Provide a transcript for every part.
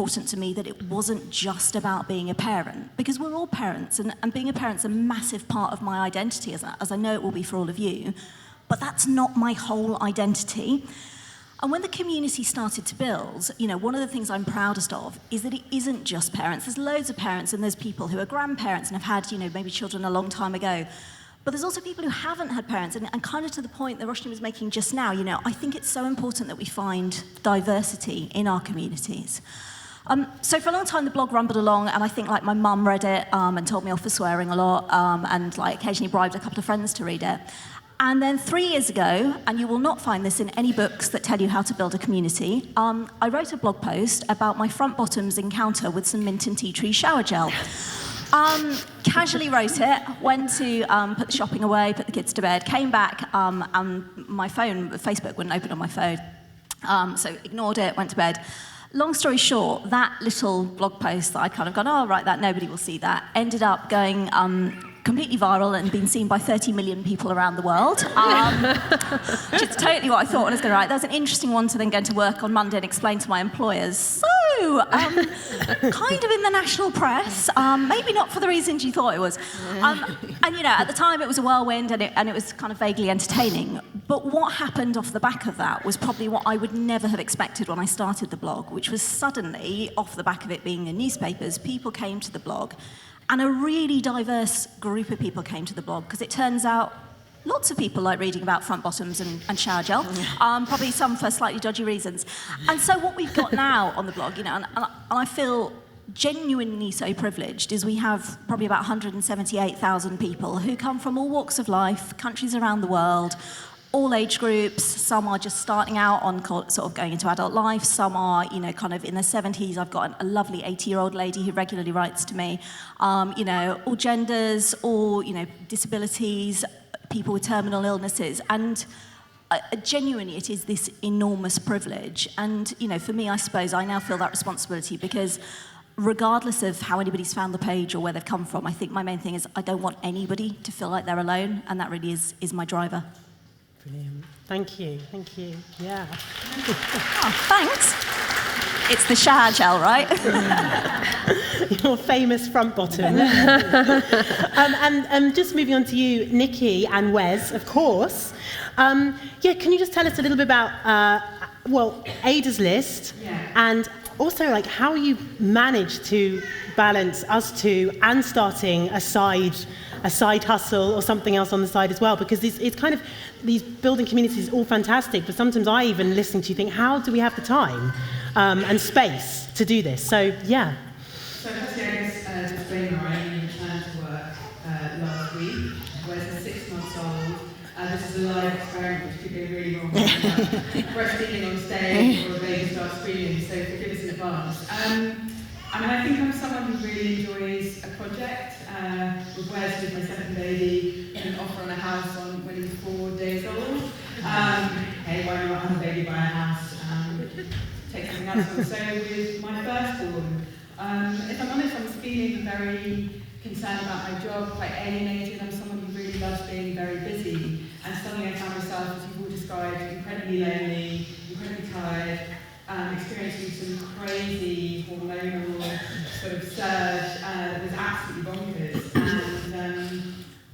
important to me that it wasn't just about being a parent, because we're all parents, and being a parent's a massive part of my identity, as I know it will be for all of you, but that's not my whole identity. And when the community started to build, one of the things I'm proudest of is that it isn't just parents. There's loads of parents, and there's people who are grandparents and have had, maybe children a long time ago. But there's also people who haven't had parents, and kind of to the point that Roshni was making just now, I think it's so important that we find diversity in our communities. So for a long time, the blog rumbled along, and I think my mum read it and told me off for swearing a lot, and occasionally bribed a couple of friends to read it. And then 3 years ago, and you will not find this in any books that tell you how to build a community, I wrote a blog post about my front bottom's encounter with some mint and tea tree shower gel. Casually wrote it, went to put the shopping away, put the kids to bed, came back, and my phone, Facebook wouldn't open on my phone. So ignored it, went to bed. Long story short, that little blog post that I'd kind of gone, oh, right, that nobody will see that, ended up going completely viral and been seen by 30 million people around the world, which is totally what I thought I was going to write. That was an interesting one to then go into work on Monday and explain to my employers. So, kind of in the national press, maybe not for the reasons you thought it was. And at the time it was a whirlwind and it was kind of vaguely entertaining. But what happened off the back of that was probably what I would never have expected when I started the blog, which was suddenly, off the back of it being in newspapers, people came to the blog. And a really diverse group of people came to the blog, because it turns out lots of people like reading about front bottoms and shower gel, probably some for slightly dodgy reasons. And so what we've got now on the blog, and I feel genuinely so privileged, is we have probably about 178,000 people who come from all walks of life, countries around the world, all age groups. Some are just starting out on sort of going into adult life. Some are, kind of in their 70s. I've got a lovely 80-year-old lady who regularly writes to me. All genders, all, disabilities, people with terminal illnesses. And genuinely, it is this enormous privilege. And, for me, I suppose I now feel that responsibility, because regardless of how anybody's found the page or where they've come from, I think my main thing is I don't want anybody to feel like they're alone. And that really is my driver. Brilliant. Thank you. Yeah. Oh, thanks. It's the shower gel, right? Your famous front bottom. And just moving on to you, Nikki and Wes, of course. Can you just tell us a little bit about, Ada's List, and also how you managed to balance us two and starting a side hustle or something else on the side as well, because it's kind of, these building communities are all fantastic, but sometimes I even listening to you think, how do we have the time and space to do this? So, yeah. So firstly, I guess, disclaimer, I only returned to work last week, whereas 6 months old. This is a live experiment, which could go really wrong. Breastfeeding on stage or a baby starts screaming, so forgive us in advance. I think I'm someone who really enjoys a project. With Wes, with my second baby, an offer on a house when he was 4 days old. Hey, why not have a baby by a house? Take something else on. So with my firstborn, if I'm honest, I was feeling very concerned about my job, quite alienated. I'm someone who really loves being very busy. And suddenly I found myself, as you've all described, incredibly lonely, incredibly tired, experiencing some crazy hormonal sort of surge that was absolutely bonkers.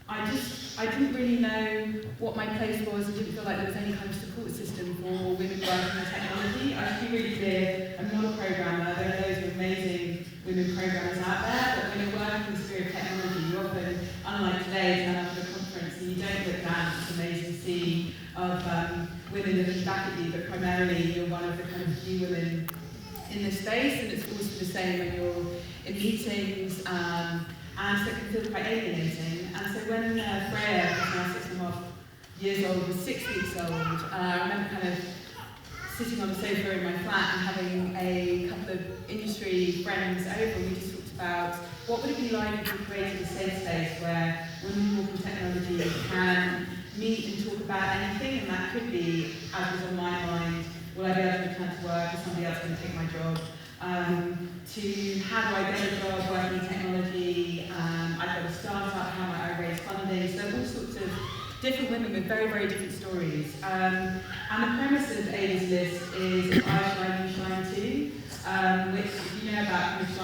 And I didn't really know what my place was. I didn't feel like there was any kind of support system for women working in technology. I should be really clear, I'm not a programmer. There are loads of amazing women programmers out there, but when you're working in the sphere of technology, you often, unlike today, turn up at a conference and you don't look down at this amazing sea of women looking back at you, but primarily you're one of the kind of few women in this space, and it's also the same when you're in meetings, and so it can feel quite alienating. And so when Freya, who's now 6.5 years old, was 6 weeks old, I remember kind of sitting on the sofa in my flat and having a couple of industry friends over, and we just talked about what would it be like if we created a safe space where women working in technology can meet and talk about anything, and that could be, as was on my mind, will I be able to return to work, is somebody else going to take my job? To how do I get a job working in technology, I've got a startup, how might I raise funding? So all sorts of different women with very, very different stories. And the premise of Ada's List is I shine, you shine too, which if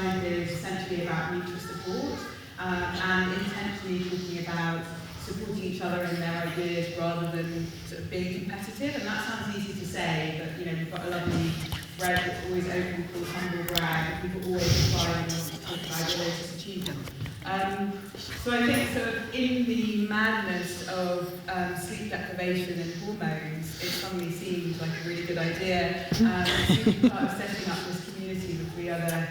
mastermind is essentially about mutual support and intentionally talking about supporting each other in their ideas rather than sort of being competitive. And that sounds easy to say, but we've got a lovely thread that's always open called Humble Brag. People always apply and talk about their latest achievement. So I think sort of in the madness of sleep deprivation and hormones, it suddenly seemed like a really good idea to be part of setting up this community with 3 other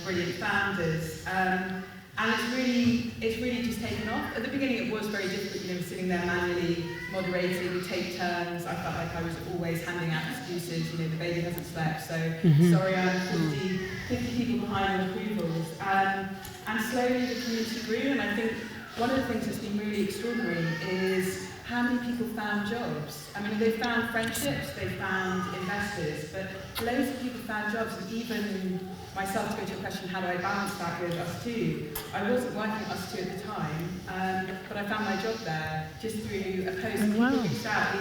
brilliant founders. And it's really just taken off. At the beginning it was very difficult, sitting there manually moderating, we take turns. I felt like I was always handing out excuses, the baby hasn't slept, so sorry, I'm 50 people behind on approvals. And slowly the community grew, and I think one of the things that's been really extraordinary is how many people found jobs. I mean, they found friendships, they found investors, but loads of people found jobs, and even myself, to go to your question, how do I balance that with us too? I wasn't working at us too at the time, but I found my job there just through a post. People reached out.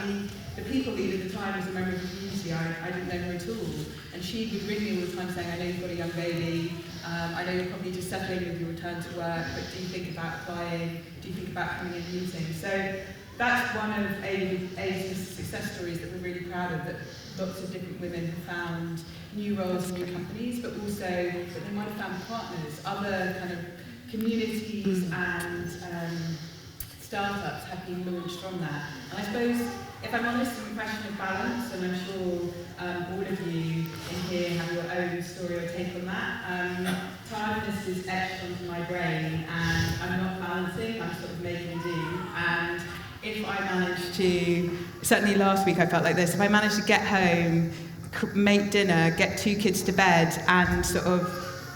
The people lead at the time was a member of the community. I didn't know her at all, and she would ring me all the time saying, I know you've got a young baby, I know you're probably just settling with your return to work, but do you think about applying? Do you think about coming in meetings? So that's one of Ada's success stories that we're really proud of, that lots of different women have found new roles in new companies, but also that they might have found partners, other kind of communities and startups have been launched from that. And I suppose, if I'm honest, in the question of balance, and I'm sure all of you in here have your own story or take on that, tiredness is etched onto my brain, and I'm not balancing, I'm sort of making do. And if I manage to, certainly last week I felt like this, if I managed to get home, make dinner, get 2 kids to bed, and sort of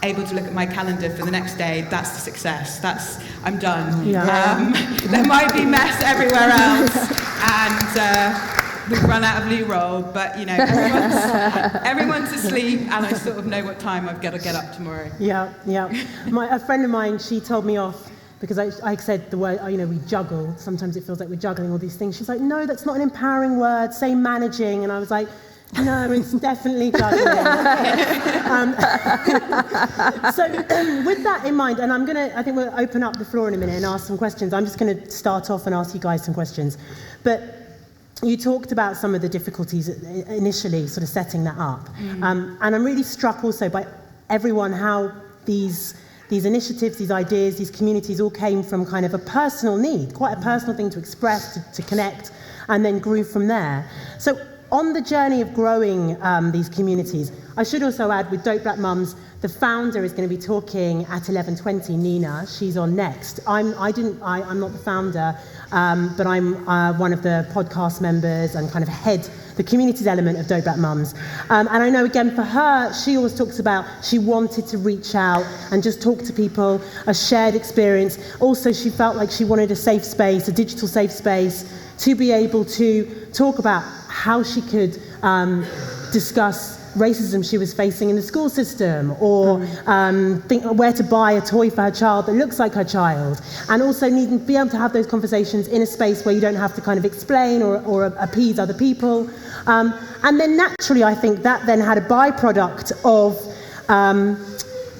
able to look at my calendar for the next day, that's the success. I'm done. Yeah. There might be mess everywhere else, and we've run out of loo roll, but everyone's asleep, and I sort of know what time I've got to get up tomorrow. Yeah. A friend of mine, she told me off because I said the word, we juggle. Sometimes it feels like we're juggling all these things. She's like, no, that's not an empowering word. Say managing. And I was like, no, it's definitely juggling. So with that in mind, and I think we'll open up the floor in a minute and ask some questions. I'm just going to start off and ask you guys some questions. But you talked about some of the difficulties initially, sort of setting that up. And I'm really struck also by everyone how these initiatives, these ideas, these communities all came from kind of a personal need, quite a personal thing to express, to connect, and then grew from there. So on the journey of growing these communities, I should also add with Dope Black Mums, the founder is going to be talking at 11:20, Nina. She's on next. I'm not the founder, but I'm one of the podcast members and kind of head the communities element of Dope Black Mums. And I know, again, for her, she always talks about she wanted to reach out and just talk to people, a shared experience. Also, she felt like she wanted a safe space, a digital safe space, to be able to talk about how she could discuss racism she was facing in the school system, or think where to buy a toy for her child that looks like her child, and also needing to be able to have those conversations in a space where you don't have to kind of explain or appease other people. And then naturally, I think that then had a byproduct of,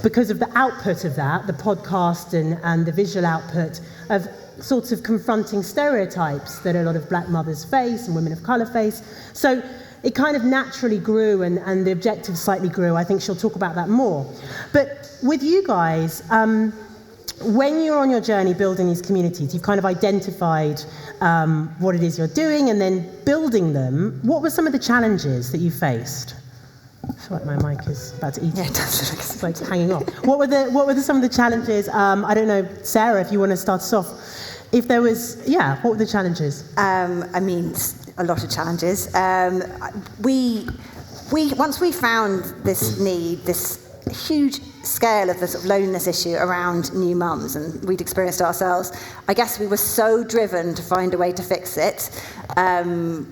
because of the output of that, the podcast and the visual output of sorts of confronting stereotypes that a lot of black mothers face and women of colour face. So it kind of naturally grew, and the objectives slightly grew. I think she'll talk about that more. But with you guys, when you're on your journey building these communities, you've kind of identified what it is you're doing and then building them. What were some of the challenges that you faced? I feel like my mic is about to eat. Yeah, it does. It's like hanging off. What were some of the challenges? I don't know, Sarah, if you want to start us off. If there was, what were the challenges? A lot of challenges. We once we found this need, this huge scale of the sort of loneliness issue around new mums, and we'd experienced ourselves, I guess we were so driven to find a way to fix it. The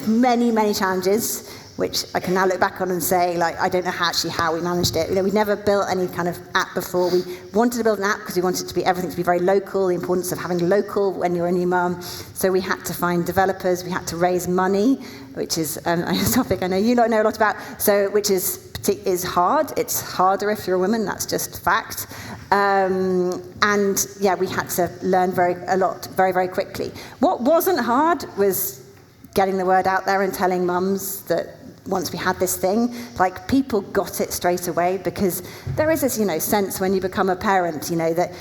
many challenges, which I can now look back on and say, like, I don't know how we managed it. We'd never built any kind of app before. We wanted to build an app because we wanted everything to be very local, the importance of having local when you're a new mum. So we had to find developers, we had to raise money, which is a topic I know you lot know a lot about, which is is hard. It's harder if you're a woman, that's just fact. And yeah, we had to learn a lot very, very quickly. What wasn't hard was getting the word out there and telling mums that once we had this thing, like, people got it straight away, because there is this, sense when you become a parent, that,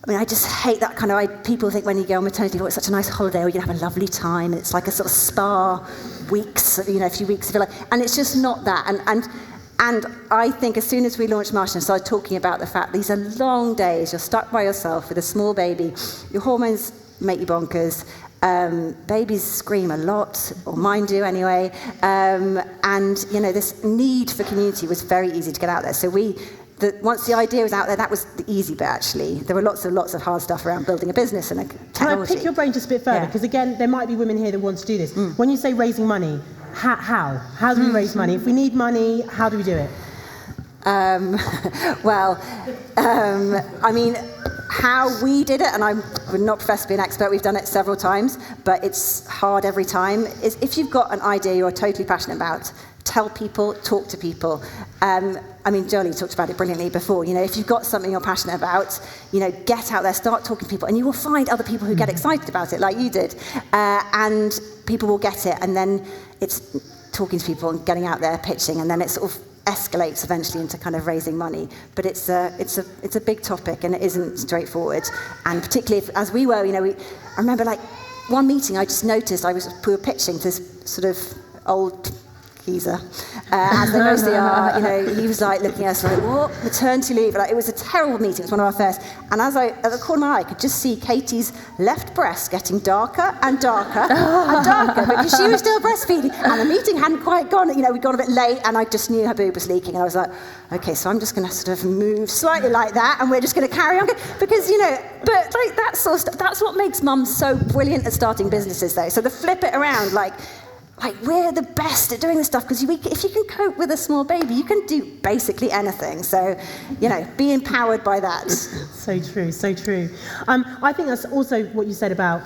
I just hate that kind of, people think when you go on maternity, it's such a nice holiday, or you have a lovely time, and it's like a sort of spa weeks, a few weeks, if you like, and it's just not that. And I think as soon as we launched Marsh and started talking about the fact these are long days, you're stuck by yourself with a small baby, your hormones make you bonkers, babies scream a lot, or mine do anyway, and this need for community was very easy to get out there. So once the idea was out there, that was the easy bit, actually. There were lots of hard stuff around building a business and technology. Can I pick your brain just a bit further? Because again, there might be women here that want to do this. When you say raising money, how? How do we raise money? If we need money, how do we do it? How we did it, and I would not profess to be an expert, we've done it several times, but it's hard every time, is if you've got an idea you're totally passionate about, tell people, talk to people. Jolie talked about it brilliantly before. If you've got something you're passionate about, get out there, start talking to people, and you will find other people who get excited about it, like you did. And people will get it, and then it's talking to people and getting out there, pitching, and then it sort of escalates eventually into kind of raising money. But it's a big topic, and it isn't straightforward. And particularly as we were, I remember like one meeting I just noticed we were pitching to this sort of old geezer, as they mostly are. He was like looking at us like, what? Maternity leave? Like, it was a terrible meeting. It was one of our first. And at the corner of my eye, I could just see Katie's left breast getting darker and darker and darker, because she was still breastfeeding. And the meeting hadn't quite gone. We'd gone a bit late, and I just knew her boob was leaking. And I was like, okay, so I'm just going to sort of move slightly like that, and we're just going to carry on. Because, but like that sort of stuff, that's what makes mums so brilliant at starting businesses, though. So to flip it around, like we're the best at doing this stuff, because if you can cope with a small baby, you can do basically anything. So, be empowered by that. So true, so true. I think that's also what you said about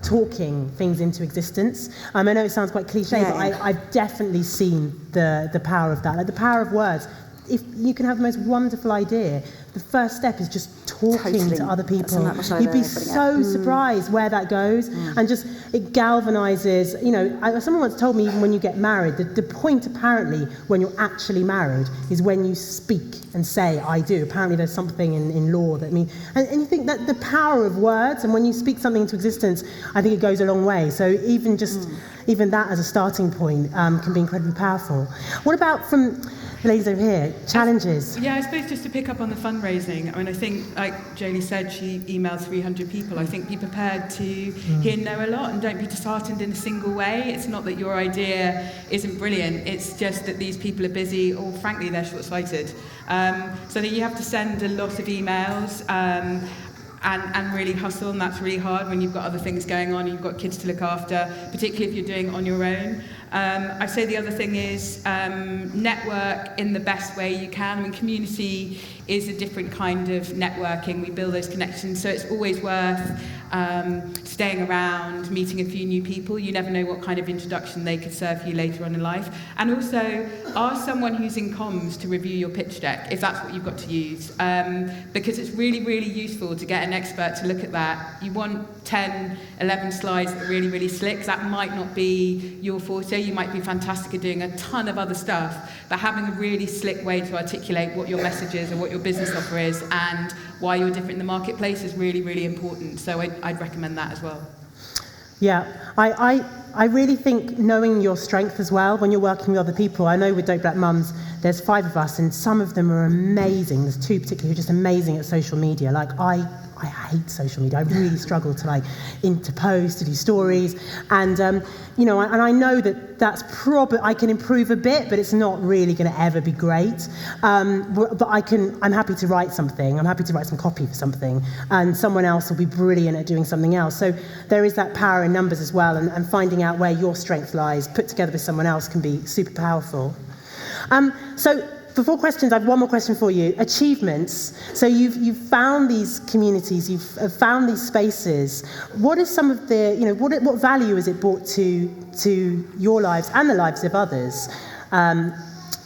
talking things into existence. I know it sounds quite cliche, but I've definitely seen the power of that, like the power of words. If you can have the most wonderful idea, the first step is just talking to other people. You'd be so surprised where that goes, and just it galvanizes. Someone once told me, even when you get married, the point apparently when you're actually married is when you speak and say "I do." Apparently, there's something in law that means, and you think that the power of words, and when you speak something into existence, I think it goes a long way. So even that as a starting point can be incredibly powerful. What about from the ladies over here, challenges? I suppose just to pick up on the fundraising, I think, like Jolie said, she emailed 300 people. I think be prepared to hear no a lot, and don't be disheartened in a single way. It's not that your idea isn't brilliant, it's just that these people are busy, or frankly, they're short-sighted. So that you have to send a lot of emails, and really hustle, and that's really hard when you've got other things going on, you've got kids to look after, particularly if you're doing it on your own. I say the other thing is network in the best way you can. Community is a different kind of networking. We build those connections, so it's always worth staying around, meeting a few new people. You never know what kind of introduction they could serve you later on in life. And also, ask someone who's in comms to review your pitch deck, if that's what you've got to use. Because it's really, really useful to get an expert to look at that. You want 10, 11 slides that are really, really slick, 'cause that might not be your forte. You might be fantastic at doing a ton of other stuff, but having a really slick way to articulate what your message is, or what your business offer is, and why you're different in the marketplace is really, really important. So I'd recommend that as well. Yeah, I really think knowing your strength as well when you're working with other people. I know with Dope Black Mums, there's 5 of us, and some of them are amazing. There's 2 particularly who are just amazing at social media. Like, I hate social media. I really struggle to post, to do stories, and and I know that's probably I can improve a bit, but it's not really going to ever be great. But I'm happy to write something. I'm happy to write some copy for something, and someone else will be brilliant at doing something else. So there is that power in numbers as well, and finding out where your strength lies, put together with someone else, can be super powerful. So. Before questions, I have one more question for you. Achievements. So you've found these communities, you've found these spaces. What is some of the, what value has it brought to your lives and the lives of others?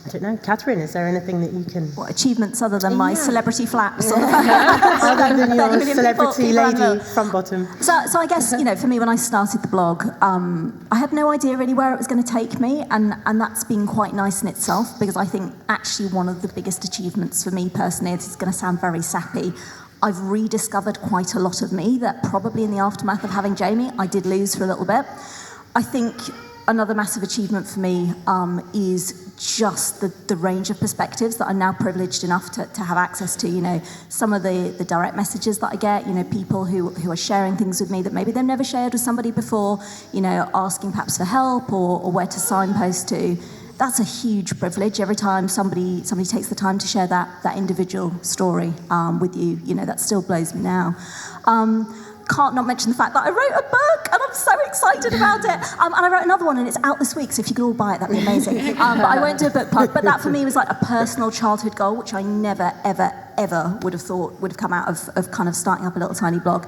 I don't know, Catherine, is there anything that you can... What achievements other than my celebrity flaps? Other than your celebrity people lady front bottom. So I guess, for me, when I started the blog, I had no idea really where it was going to take me, and that's been quite nice in itself, because I think actually one of the biggest achievements for me personally, this is going to sound very sappy, I've rediscovered quite a lot of me that probably in the aftermath of having Jamie, I did lose for a little bit. I think another massive achievement for me is just the range of perspectives that I'm now privileged enough to have access to. Some of the direct messages that I get, people who are sharing things with me that maybe they've never shared with somebody before, asking perhaps for help or where to signpost to. That's a huge privilege. Every time somebody takes the time to share that individual story with you, that still blows me now. Can't not mention the fact that I wrote a book, and I'm so excited about it. And I wrote another one, and it's out this week, so if you could all buy it, that'd be amazing. But I won't do a book plug. But that for me was like a personal childhood goal, which I never, ever, ever would have thought would have come out of kind of starting up a little tiny blog.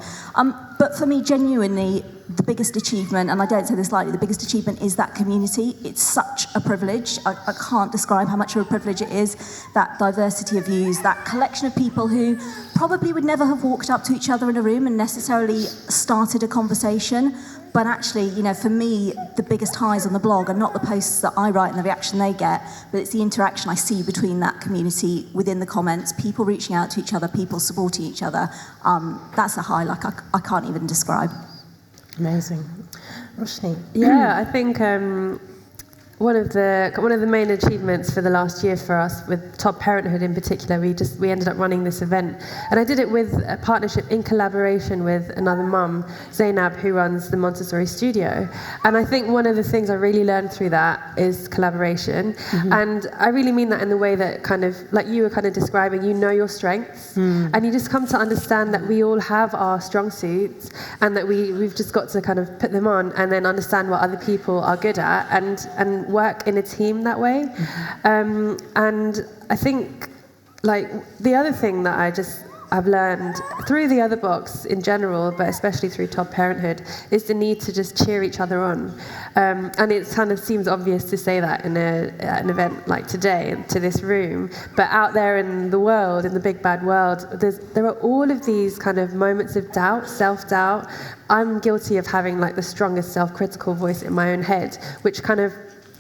But for me, genuinely, the biggest achievement, and I don't say this lightly, the biggest achievement is that community. It's such a privilege. I can't describe how much of a privilege it is, that diversity of views, that collection of people who probably would never have walked up to each other in a room and necessarily started a conversation. But actually, for me, the biggest highs on the blog are not the posts that I write and the reaction they get, but it's the interaction I see between that community within the comments, people reaching out to each other, people supporting each other. That's a high like I can't even describe. Amazing. Roshni? Yeah, I think one of the main achievements for the last year for us with Top Parenthood in particular, we ended up running this event, and I did it with a partnership in collaboration with another mum, Zainab, who runs the Montessori Studio. And I think one of the things I really learned through that is collaboration. And I really mean that in the way that kind of, like you were kind of describing, your strengths, and you just come to understand that we all have our strong suits, and that we've just got to kind of put them on and then understand what other people are good at, and work in a team that way. And I think, like, the other thing that I've learned through the other books in general, but especially through Top Parenthood, is the need to just cheer each other on. And it kind of seems obvious to say that in an event like today, to this room, but out there in the world, in the big bad world, there are all of these kind of moments of doubt, self-doubt. I'm guilty of having like the strongest self-critical voice in my own head, which kind of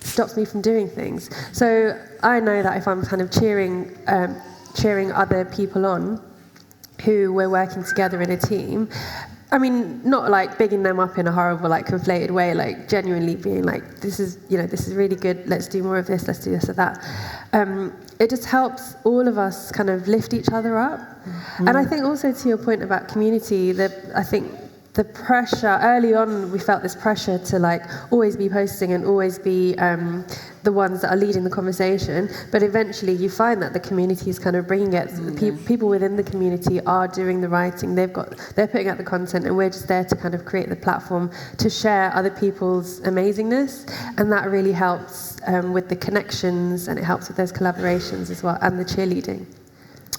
stops me from doing things. So I know that if I'm kind of cheering other people on who we're working together in a team, I mean, not like bigging them up in a horrible, like conflated way, like genuinely being like, this is really good, let's do more of this, let's do this or that. It just helps all of us kind of lift each other up. And I think also to your point about community, I think the pressure, early on we felt this pressure to like always be posting and always be the ones that are leading the conversation, but eventually you find that the community is kind of bringing it, people within the community are doing the writing, they're putting out the content, and we're just there to kind of create the platform to share other people's amazingness, and that really helps with the connections, and it helps with those collaborations as well, and the cheerleading.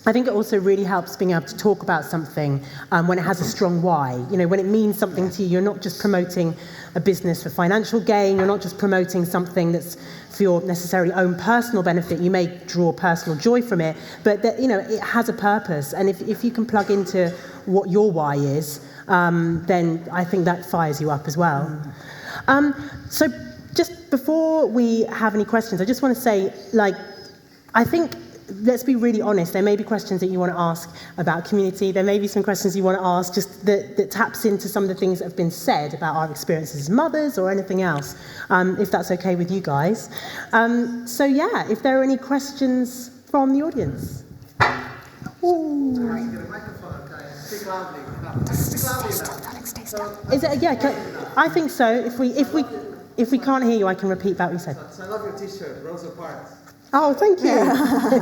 I think it also really helps being able to talk about something when it has a strong why. When it means something to you, you're not just promoting a business for financial gain, you're not just promoting something that's for your necessarily own personal benefit. You may draw personal joy from it, but that, it has a purpose. And if you can plug into what your why is, then I think that fires you up as well. So just before we have any questions, I just want to say, I think, let's be really honest, there may be questions that you want to ask about community, there may be some questions you want to ask just that taps into some of the things that have been said about our experiences as mothers or anything else, if that's okay with you guys. So yeah, if there are any questions from the audience. Ooh. Is it? Yeah, I think so. If we can't hear you, I can repeat back what you said. So I love your T-shirt, Rosa Parks. Oh, thank you.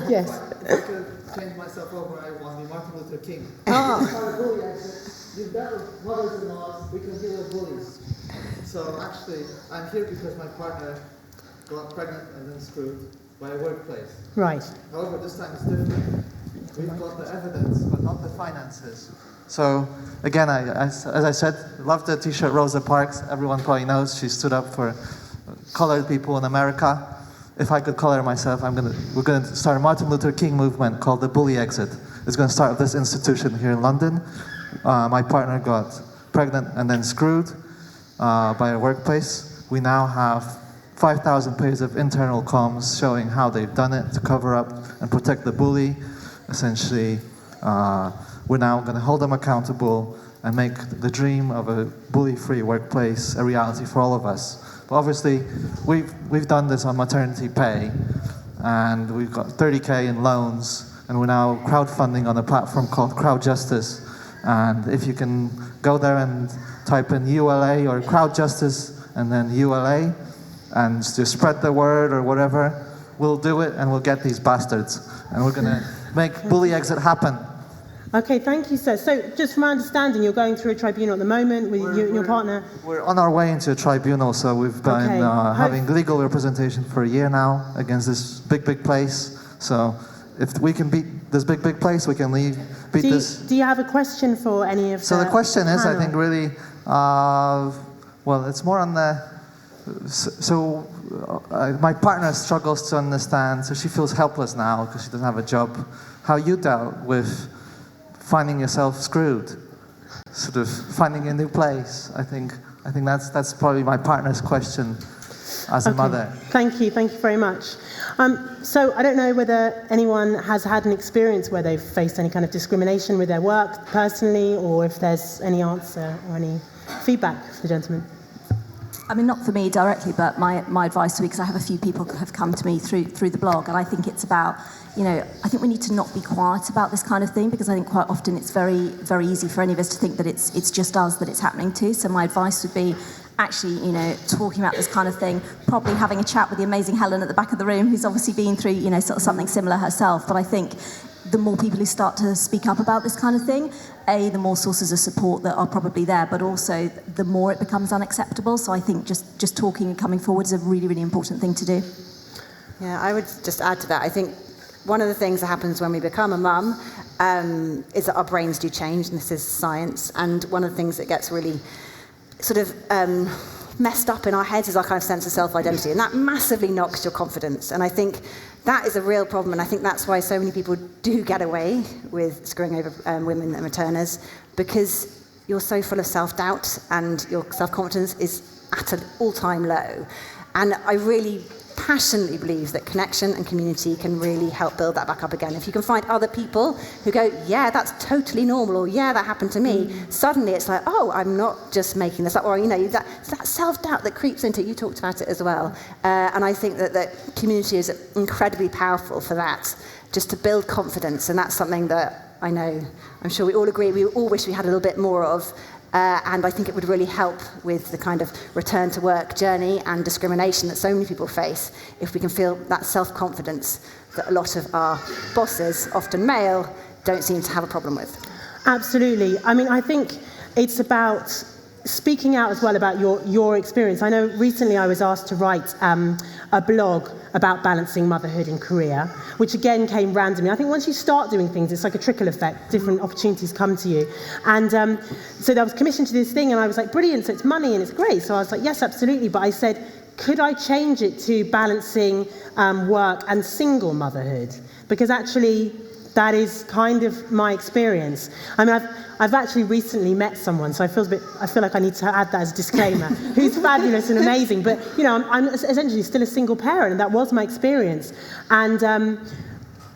Yes. I could change myself over. I want to be Martin Luther King. You've got mothers-in-laws, we can deal with bullies. So actually, I'm here because my partner got pregnant and then screwed by a workplace. Right. However, this time it's different. We've got the evidence, but not the finances. So again, as I said, love the T-shirt Rosa Parks. Everyone probably knows she stood up for colored people in America. if I could color myself, we're going to start a Martin Luther King movement called the Bully Exit. It's going to start at this institution here in London. My partner got pregnant and then screwed by a workplace. We now have 5,000 pages of internal comms showing how they've done it to cover up and protect the bully. Essentially, we're now going to hold them accountable and make the dream of a bully-free workplace a reality for all of us. But obviously, we've done this on maternity pay, and we've got 30K in loans, and we're now crowdfunding on a platform called Crowd Justice. And if you can go there and type in ULA or Crowd Justice and then ULA, and just spread the word or whatever, we'll do it and we'll get these bastards. And we're going to make Bully Exit happen. Okay, thank you, sir. So, just from my understanding, you're going through a tribunal at the moment with you and your partner? We're on our way into a tribunal, so we've been having legal representation for a year now against this big place. So, if we can beat this big place, we can beat this. Do you have a question for any of So the question is, I think, really, well, it's more on the... So my partner struggles to understand, so she feels helpless now because she doesn't have a job. How you dealt with finding yourself screwed, sort of finding a new place. I think that's probably my partner's question as a mother. Thank you very much. So I don't know whether anyone has had an experience where they've faced any kind of discrimination with their work personally, or if there's any answer or any feedback for the gentleman. I mean, not for me directly, but my advice to me, because I have a few people who have come to me through the blog, and I think it's about, I think we need to not be quiet about this kind of thing, because I think quite often it's very, very easy for any of us to think that it's just us that it's happening to. So my advice would be actually, talking about this kind of thing, probably having a chat with the amazing Helen at the back of the room, who's obviously been through, sort of something similar herself. But I think the more people who start to speak up about this kind of thing, the more sources of support that are probably there, but also the more it becomes unacceptable. So I think just talking and coming forward is a really, really important thing to do. Yeah, I would just add to that. I think one of the things that happens when we become a mum is that our brains do change, and this is science. And one of the things that gets really sort of messed up in our heads is our kind of sense of self-identity, and that massively knocks your confidence. And I think that is a real problem, and I think that's why so many people do get away with screwing over women and returners, because you're so full of self-doubt and your self-confidence is at an all-time low. And I really passionately believe that connection and community can really help build that back up again. If you can find other people who go, yeah, that's totally normal, or yeah, that happened to me, suddenly it's like, oh, I'm not just making this up, or that self-doubt that creeps into it. You talked about it as well. And I think that community is incredibly powerful for that, just to build confidence. And that's something that I'm sure we all agree, we all wish we had a little bit more of. And I think it would really help with the kind of return to work journey and discrimination that so many people face if we can feel that self-confidence that a lot of our bosses, often male, don't seem to have a problem with. Absolutely. I mean, I think it's about speaking out as well about your experience. I know recently I was asked to write a blog about balancing motherhood and career, which again came randomly. I think once you start doing things, it's like a trickle effect. Different opportunities come to you. And so I was commissioned to this thing, and I was like, brilliant, so it's money and it's great. So I was like, yes, absolutely. But I said, could I change it to balancing work and single motherhood? Because actually, that is kind of my experience. I mean, I've actually recently met someone, so I feel like I need to add that as a disclaimer, who's fabulous and amazing. But I'm essentially still a single parent, and that was my experience. And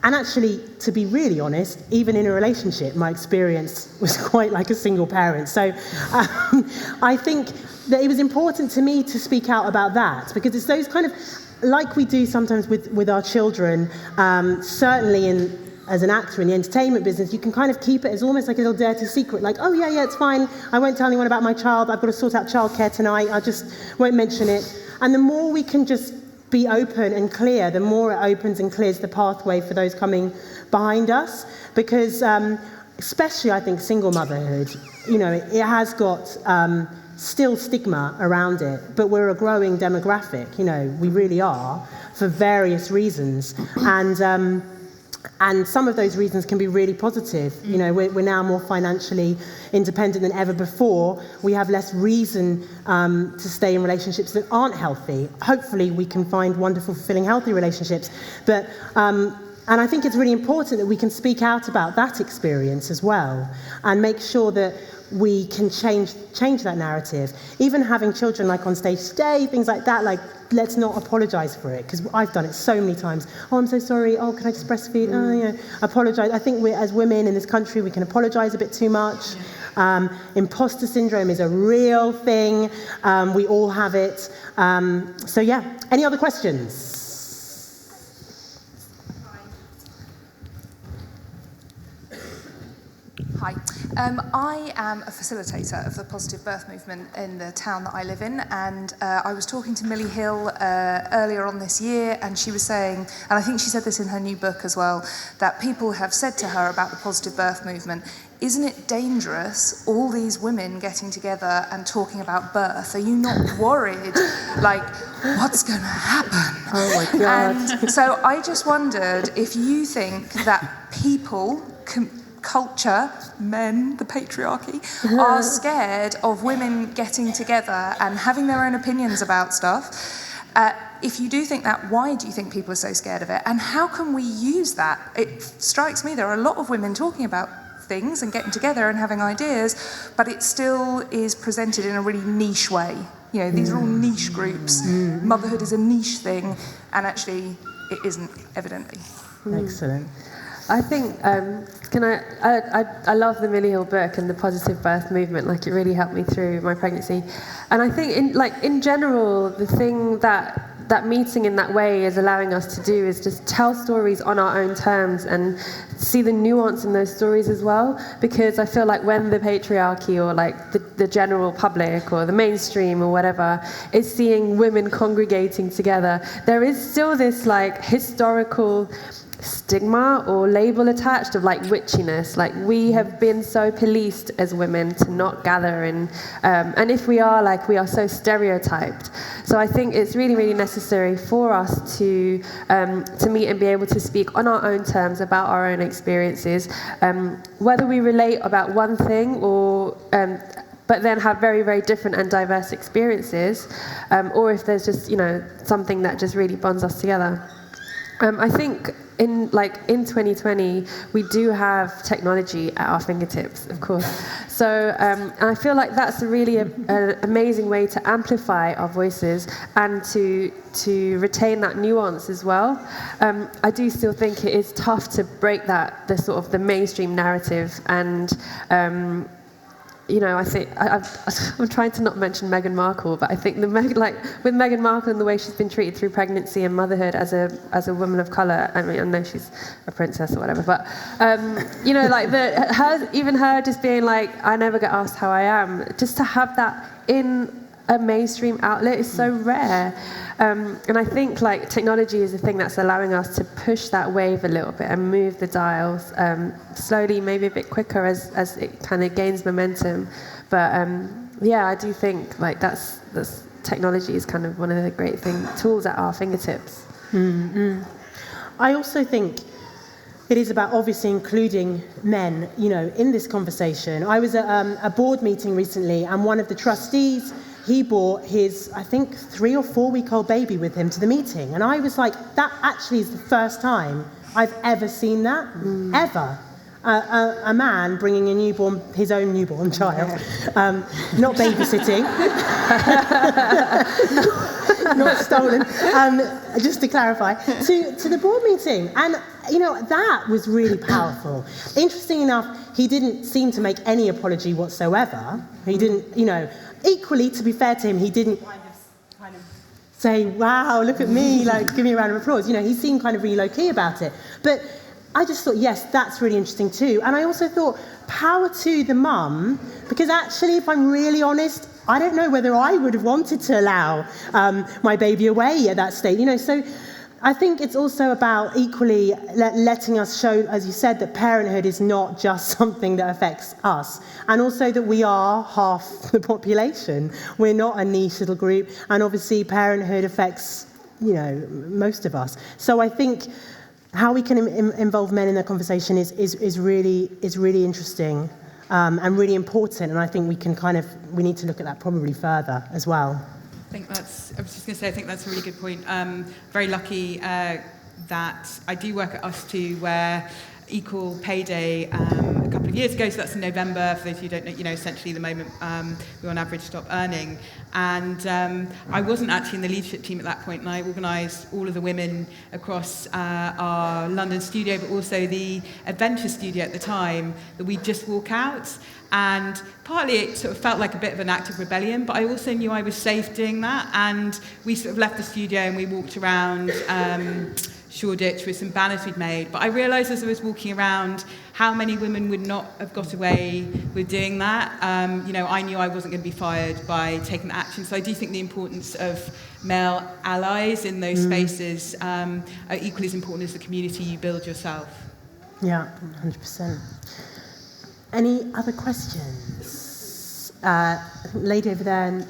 actually, to be really honest, even in a relationship, my experience was quite like a single parent. So I think that it was important to me to speak out about that, because it's those kind of, like we do sometimes with our children, certainly as an actor in the entertainment business, you can kind of keep it as almost like a little dirty secret, like, oh yeah, it's fine, I won't tell anyone about my child, I've got to sort out childcare tonight, I just won't mention it. And the more we can just be open and clear, the more it opens and clears the pathway for those coming behind us. Because especially, I think, single motherhood, it has got still stigma around it, but we're a growing demographic, we really are, for various reasons. And And some of those reasons can be really positive. You know, we're now more financially independent than ever before. We have less reason to stay in relationships that aren't healthy. Hopefully we can find wonderful, fulfilling, healthy relationships. But, and I think it's really important that we can speak out about that experience as well and make sure that we can change that narrative. Even having children like on stage today, things like that, like, let's not apologise for it, because I've done it so many times. Oh, I'm so sorry. Oh, can I just breastfeed? Oh, yeah. Apologise. I think we, as women in this country, we can apologise a bit too much. Imposter syndrome is a real thing. We all have it. So yeah. Any other questions? Hi. I am a facilitator of the positive birth movement in the town that I live in, and I was talking to Millie Hill earlier on this year, and she was saying, and I think she said this in her new book as well, that people have said to her about the positive birth movement, isn't it dangerous, all these women getting together and talking about birth? Are you not worried, like, what's going to happen? Oh my God. And so I just wondered if you think that people, culture, men, the patriarchy, are scared of women getting together and having their own opinions about stuff. If you do think that, why do you think people are so scared of it? And how can we use that? It strikes me there are a lot of women talking about things and getting together and having ideas, but it still is presented in a really niche way. You know, these are all niche groups. Motherhood is a niche thing, and actually it isn't, evidently. Excellent. I think, I love the Millie Hill book and the positive birth movement. Like, it really helped me through my pregnancy. And I think, in general, the thing that meeting in that way is allowing us to do is just tell stories on our own terms and see the nuance in those stories as well. Because I feel like when the patriarchy or like the general public or the mainstream or whatever is seeing women congregating together, there is still this like historical stigma or label attached of like witchiness. Like, we have been so policed as women to not gather, and if we are, like, we are so stereotyped. So I think it's really, really necessary for us to meet and be able to speak on our own terms about our own experiences, whether we relate about one thing or but then have very, very different and diverse experiences, or if there's just, you know, something that just really bonds us together. I think in 2020, we do have technology at our fingertips, of course. So, and I feel like that's a really an amazing way to amplify our voices and to retain that nuance as well. I do still think it is tough to break the mainstream narrative, and you know, I think I'm trying to not mention Meghan Markle, but I think with Meghan Markle and the way she's been treated through pregnancy and motherhood as a woman of colour. I mean, I know she's a princess or whatever, but you know, like even her just being like, I never get asked how I am. Just to have that in a mainstream outlet is so rare. And I think like technology is the thing that's allowing us to push that wave a little bit and move the dials slowly, maybe a bit quicker as it kind of gains momentum. But yeah, I do think like that's technology is kind of one of the great tools at our fingertips. Mm-hmm. I also think it is about obviously including men, you know, in this conversation. I was at a board meeting recently, and one of the trustees, he brought his, I think, 3 or 4 week old baby with him to the meeting. And I was like, that actually is the first time I've ever seen that, ever. A man bringing his own newborn child, not babysitting, not stolen, just to clarify, to the board meeting. And, you know, that was really powerful. Interesting enough, he didn't seem to make any apology whatsoever. He didn't, you know, equally, to be fair to him, he didn't kind of say, wow, look at me, like, give me a round of applause. You know, he seemed kind of really low-key about it. But I just thought, yes, that's really interesting too. And I also thought, power to the mum, because actually, if I'm really honest, I don't know whether I would have wanted to allow my baby away at that stage. You know, so I think it's also about equally letting us show, as you said, that parenthood is not just something that affects us, and also that we are half the population. We're not a niche little group, and obviously parenthood affects, you know, most of us. So I think how we can involve men in the conversation is really interesting and really important, and I think we need to look at that probably further as well. I was just going to say, I think that's a really good point. Very lucky that I do work at US2, where Equal Pay Day a couple of years ago, so that's in November, for those of you who don't know, essentially the moment we on average stop earning. And I wasn't actually in the leadership team at that point, and I organised all of the women across our London studio, but also the Adventure studio at the time, that we'd just walk out. And partly it sort of felt like a bit of an act of rebellion, but I also knew I was safe doing that. And we sort of left the studio and we walked around Shoreditch with some banners we'd made. But I realised as I was walking around how many women would not have got away with doing that. I knew I wasn't going to be fired by taking action. So I do think the importance of male allies in those spaces are equally as important as the community you build yourself. Yeah, 100%. Any other questions? I think lady over there in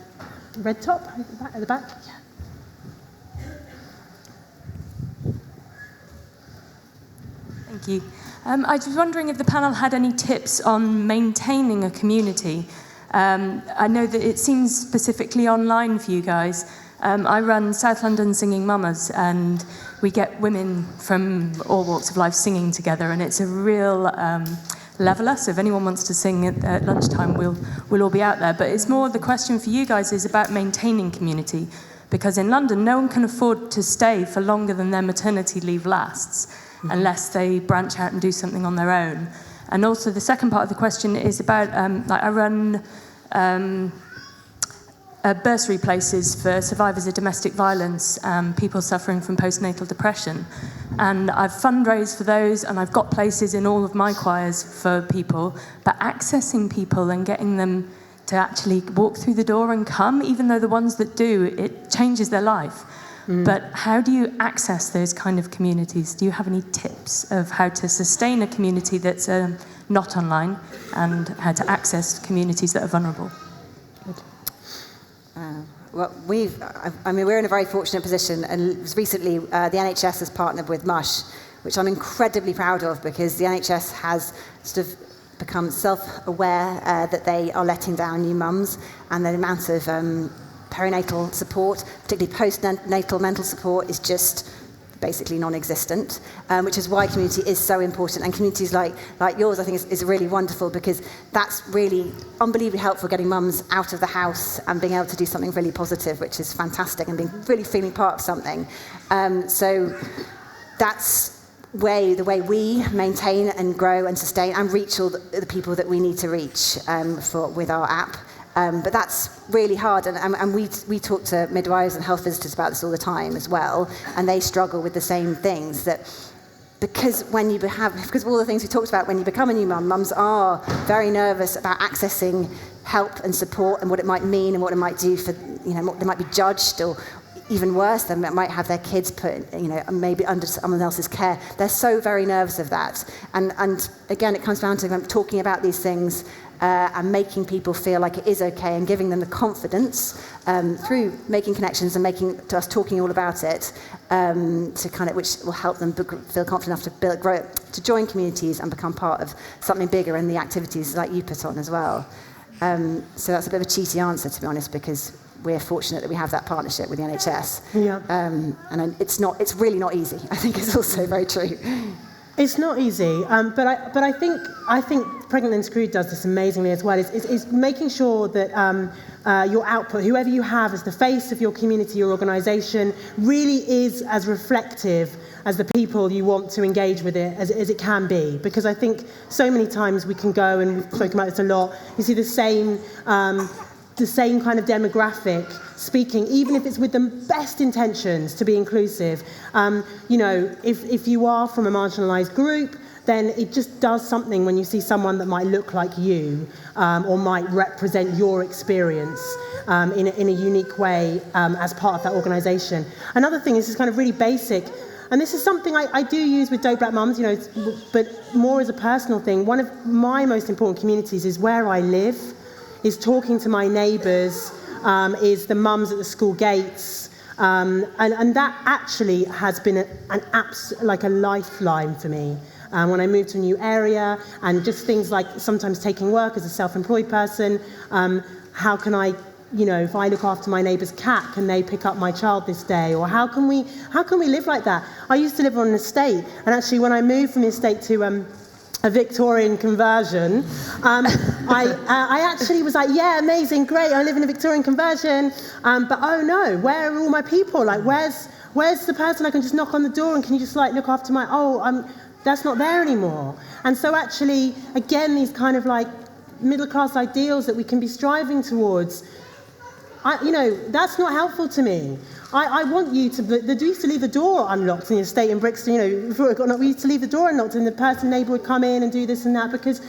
red top, at the back. Yeah. Thank you. I was wondering if the panel had any tips on maintaining a community. I know that it seems specifically online for you guys. I run South London Singing Mamas, and we get women from all walks of life singing together, and it's a real leveller. So if anyone wants to sing at lunchtime, we'll all be out there. But it's more the question for you guys is about maintaining community, because in London, no one can afford to stay for longer than their maternity leave lasts, unless they branch out and do something on their own. And also the second part of the question is about, I run bursary places for survivors of domestic violence, people suffering from postnatal depression. And I've fundraised for those, and I've got places in all of my choirs for people, but accessing people and getting them to actually walk through the door and come, even though the ones that do, it changes their life. But how do you access those kind of communities? Do you have any tips of how to sustain a community that's not online, and how to access communities that are vulnerable? Well, we're in a very fortunate position, and recently the NHS has partnered with Mush, which I'm incredibly proud of, because the NHS has sort of become self-aware that they are letting down new mums, and the amount of perinatal support, particularly postnatal mental support, is just basically non-existent, which is why community is so important. And communities like yours, I think, is really wonderful, because that's really unbelievably helpful, getting mums out of the house and being able to do something really positive, which is fantastic, and being really feeling part of something. So that's the way we maintain and grow and sustain and reach all the people that we need to reach with our app. But that's really hard, and we talk to midwives and health visitors about this all the time as well, and they struggle with the same things, that because of all the things we talked about, when you become a new mum, mums are very nervous about accessing help and support, and what it might mean, and what it might do for, they might be judged, or even worse, they might have their kids put, maybe under someone else's care. They're so very nervous of that, and again, it comes down to talking about these things. And making people feel like it is okay, and giving them the confidence through making connections and to us talking all about it, which will help them feel confident enough to join communities and become part of something bigger, and the activities like you put on as well. So that's a bit of a cheaty answer, to be honest, because we're fortunate that we have that partnership with the NHS. Yeah. And it's really not easy. I think it's also very true. It's not easy, but I think Pregnant and Screwed does this amazingly as well. Is making sure that your output, whoever you have as the face of your community, your organisation, really is as reflective as the people you want to engage with it as it can be. Because I think so many times we can go, and we've spoken about this a lot, you see the same kind of demographic speaking, even if it's with the best intentions to be inclusive. If you are from a marginalised group, then it just does something when you see someone that might look like you, or might represent your experience in a unique way as part of that organisation. Another thing is kind of really basic, and this is something I do use with Dope Black Mums, but more as a personal thing. One of my most important communities is where I live, is talking to my neighbours, is the mums at the school gates, And that actually has been like a lifeline for me. When I moved to a new area, and just things like sometimes taking work as a self-employed person, how can I, if I look after my neighbour's cat, can they pick up my child this day? Or how can we live like that? I used to live on an estate, and actually when I moved from the estate to a Victorian conversion, I actually was like, yeah, amazing, great, I live in a Victorian conversion, but oh no, where are all my people? Like, where's the person I can just knock on the door and can you just like look after that's not there anymore. And so actually, again, these kind of like middle-class ideals that we can be striving towards, that's not helpful to me. I want you to, we used to leave the door unlocked in the estate in Brixton, before it got knocked, we used to leave the door unlocked and the neighbour would come in and do this and that because,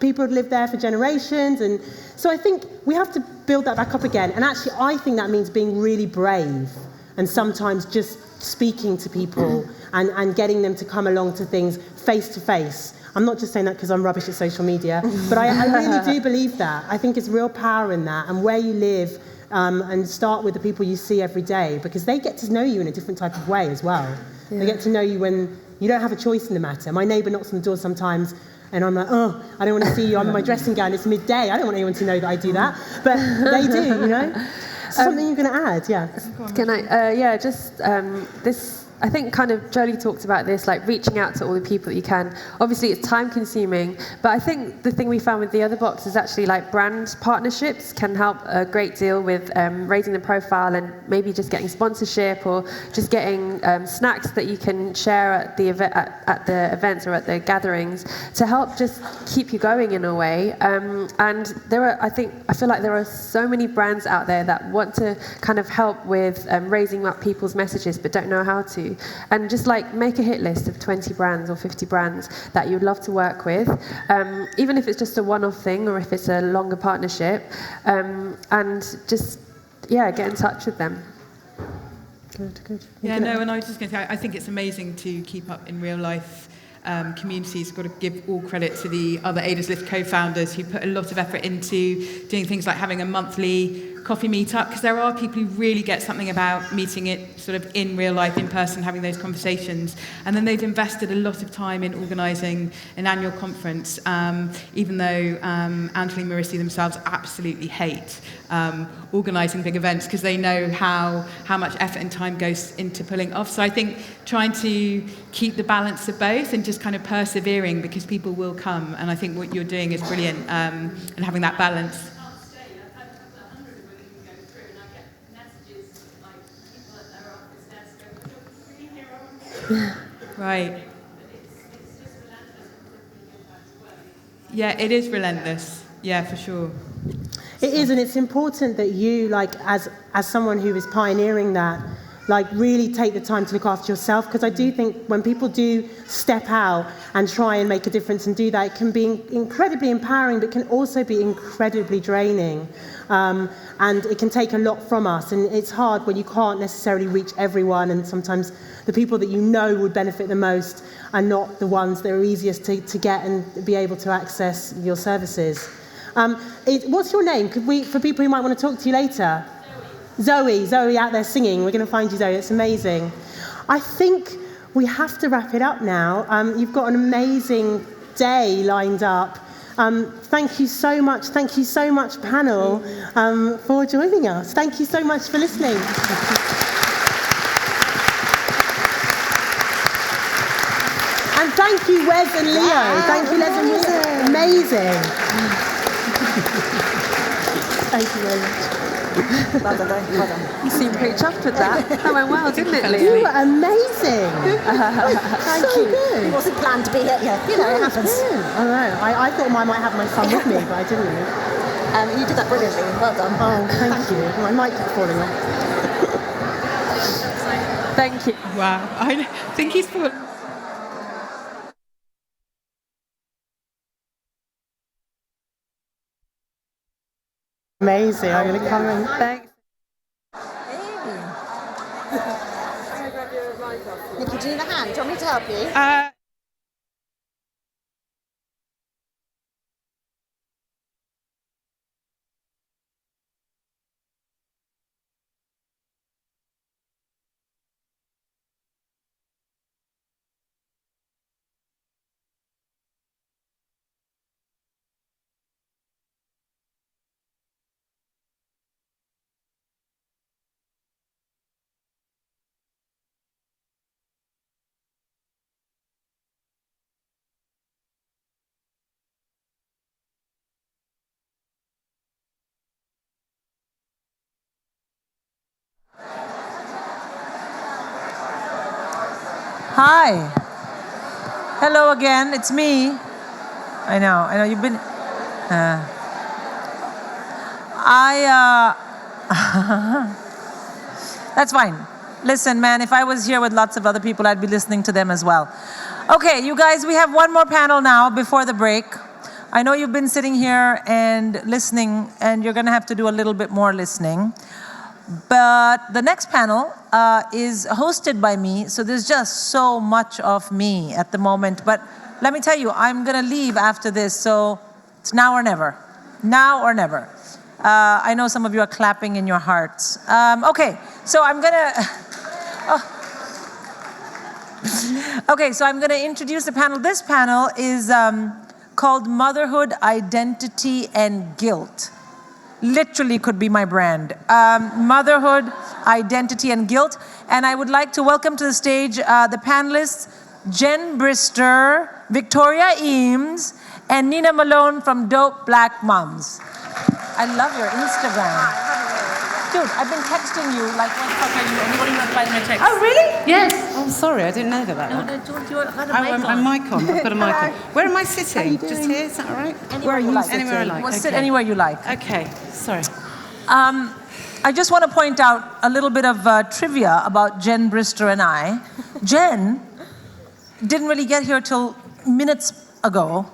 people had lived there for generations. And so I think we have to build that back up again. And actually, I think that means being really brave and sometimes just speaking to people and getting them to come along to things face to face. I'm not just saying that because I'm rubbish at social media, but I really do believe that. I think it's real power in that, and where you live, and start with the people you see every day, because they get to know you in a different type of way as well. Yeah. They get to know you when you don't have a choice in the matter. My neighbour knocks on the door sometimes, and I'm like, oh, I don't want to see you, I'm in my dressing gown, it's midday, I don't want anyone to know that I do that. But they do, Something you're going to add, yeah. Can I, this, I think kind of Jolie talked about this, like reaching out to all the people that you can. Obviously, it's time consuming, but I think the thing we found with the other box is actually like brand partnerships can help a great deal with raising the profile and maybe just getting sponsorship or just getting snacks that you can share at the events or at the gatherings to help just keep you going in a way. And I feel like there are so many brands out there that want to kind of help with raising up people's messages but don't know how to. And just like make a hit list of 20 brands or 50 brands that you'd love to work with, even if it's just a one-off thing or if it's a longer partnership, and just, get in touch with them. Good. Yeah, no, and I was just going to say, I think it's amazing to keep up in real life communities. Got to give all credit to the other Ada's List co-founders who put a lot of effort into doing things like having a monthly coffee meetup, because there are people who really get something about meeting it sort of in real life, in person, having those conversations. And then they've invested a lot of time in organising an annual conference, even though Anthony and Marissi themselves absolutely hate organising big events because they know how much effort and time goes into pulling off. So I think trying to keep the balance of both and just kind of persevering, because people will come. And I think what you're doing is brilliant, and having that balance. Right. Yeah, it is relentless. Yeah, for sure. It is, and it's important that you, like, as someone who is pioneering that, like, really take the time to look after yourself, because I do think when people do step out and try and make a difference and do that, it can be incredibly empowering, but can also be incredibly draining. And it can take a lot from us, and it's hard when you can't necessarily reach everyone, and sometimes the people that you know would benefit the most are not the ones that are easiest to get and be able to access your services. What's your name? Could we, for people who might want to talk to you later? Zoe out there singing. We're going to find you, Zoe. It's amazing. I think we have to wrap it up now. You've got an amazing day lined up. Thank you so much, panel, for joining us. Thank you so much for listening. And thank you, Wes and Leo. Wow, thank you, Les and Leo. Amazing. Thank you very much. Well done. You seem pretty chuffed with that. That went well, didn't it, You Leo? were amazing. Thank So you. good. It wasn't planned to be here. Yeah, it happens. Yeah, I know. I thought I might have my son with me, but I didn't. You did that brilliantly. Well done. Oh, thank you. My mic kept falling off. Thank you. Wow. I think he's fallen. Amazing. I'm going to come in. Thanks. Nikki, do you need a hand? Do you want me to help you? Hi. Hello again, it's me. I know, you've been... That's fine. Listen, man, if I was here with lots of other people, I'd be listening to them as well. Okay, you guys, we have one more panel now before the break. I know you've been sitting here and listening, and you're going to have to do a little bit more listening. But the next panel is hosted by me, so there's just so much of me at the moment. But let me tell you, I'm going to leave after this, so it's now or never. Now or never. I know some of you are clapping in your hearts. Okay, so I'm going to... Okay, so I'm going to introduce the panel. This panel is called Motherhood, Identity, and Guilt. Literally could be my brand. Motherhood, Identity, and Guilt. And I would like to welcome to the stage the panelists, Jen Brister, Victoria Eames, and Nina Malone from Dope Black Mums. I love your Instagram. Dude, I've been texting you like, what the fuck are you? And you won't even reply to my text. Oh, really? Yes. Oh, sorry, I didn't know that. No, do you want a mic on? I'm mic on. I've got a mic on. Where am I sitting? Just here? Is that all right? Anywhere you like. Anywhere I like. Well, sit anywhere you like. Okay. Sorry. I just want to point out a little bit of trivia about Jen Brister and I. Jen didn't really get here till minutes ago.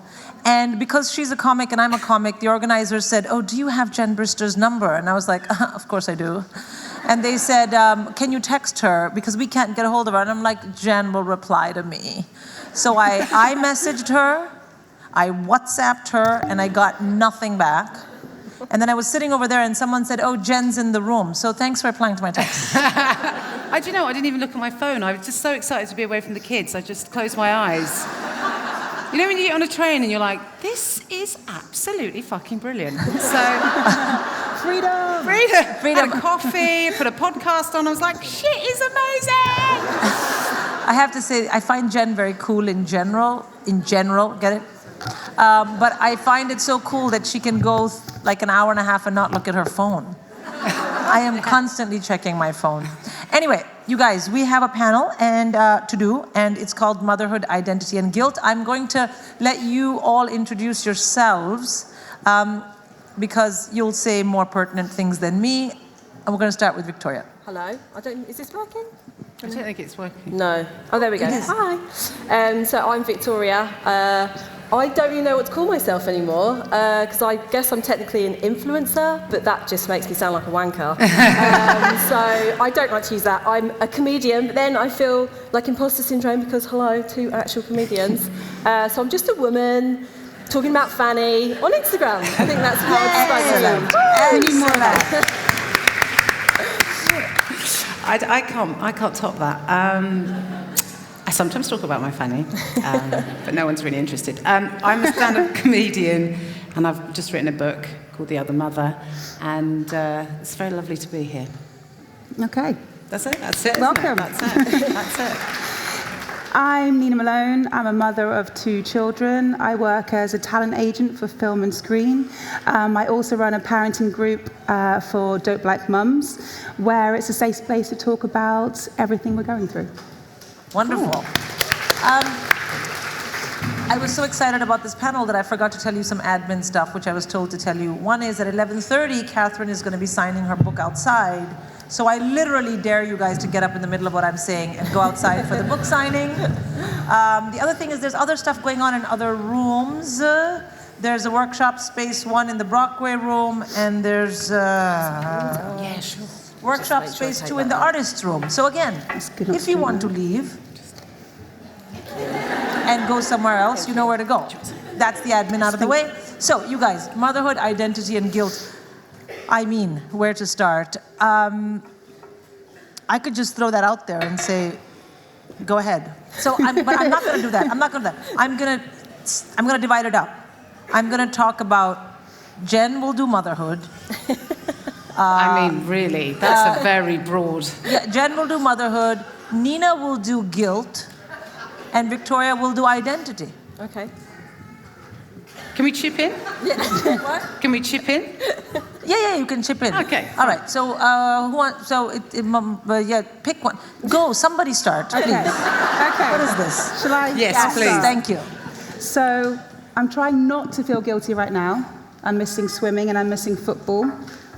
And because she's a comic and I'm a comic, the organizers said, oh, do you have Jen Brister's number? And I was like, of course I do. And they said, can you text her? Because we can't get a hold of her. And I'm like, Jen will reply to me. So I messaged her, I WhatsApped her, and I got nothing back. And then I was sitting over there and someone said, oh, Jen's in the room. So thanks for replying to my text. Do you know, I didn't even look at my phone. I was just so excited to be away from the kids. I just closed my eyes. You know when you get on a train and you're like, this is absolutely fucking brilliant. So, freedom. Had a coffee, put a podcast on. I was like, shit is amazing. I have to say, I find Jen very cool in general, get it? But I find it so cool that she can go like an hour and a half and not look at her phone. I am constantly checking my phone. Anyway, you guys, we have a panel to do, and it's called Motherhood, Identity, and Guilt. I'm going to let you all introduce yourselves because you'll say more pertinent things than me. And we're going to start with Victoria. Hello. Is this working? I don't think it's working. No. Oh, there we go. Hi. So I'm Victoria. I don't really know what to call myself anymore because I guess I'm technically an influencer, but that just makes me sound like a wanker. So I don't like to use that. I'm a comedian, but then I feel like imposter syndrome because, hello, 2 actual comedians. So I'm just a woman talking about Fanny on Instagram. I think that's how it's supposed to be. I can't top that. I sometimes talk about my Fanny, but no one's really interested. I'm a stand-up comedian, and I've just written a book called The Other Mother, and it's very lovely to be here. Okay. That's it. Welcome. That's it. I'm Nina Malone. I'm a mother of 2 children. I work as a talent agent for film and screen. I also run a parenting group for Dope Black Mums, where it's a safe place to talk about everything we're going through. Wonderful. I was so excited about this panel that I forgot to tell you some admin stuff, which I was told to tell you. One is at 11:30, Catherine is going to be signing her book outside. So I literally dare you guys to get up in the middle of what I'm saying and go outside for the book signing. The other thing is there's other stuff going on in other rooms. There's a workshop space 1 in the Brockway room, and there's workshop space 2 in the artist's room. So again, if you want to leave and go somewhere else, you know where to go. That's the admin out of the way. So you guys, motherhood, identity, and guilt. I mean, where to start? I could just throw that out there and say, go ahead. So, but I'm not going to do that. I'm going to divide it up. I'm going to talk about Jen will do motherhood. I mean, really, that's a very broad... Yeah, Jen will do motherhood, Nina will do guilt, and Victoria will do identity. Okay. Can we chip in? What? Can we chip in? Yeah, you can chip in. Okay. All right. So, who wants? So, pick one. Go. Somebody start. Okay. Please. Okay. What is this? Shall I? Yes, please. Thank you. So I'm trying not to feel guilty right now. I'm missing swimming and I'm missing football.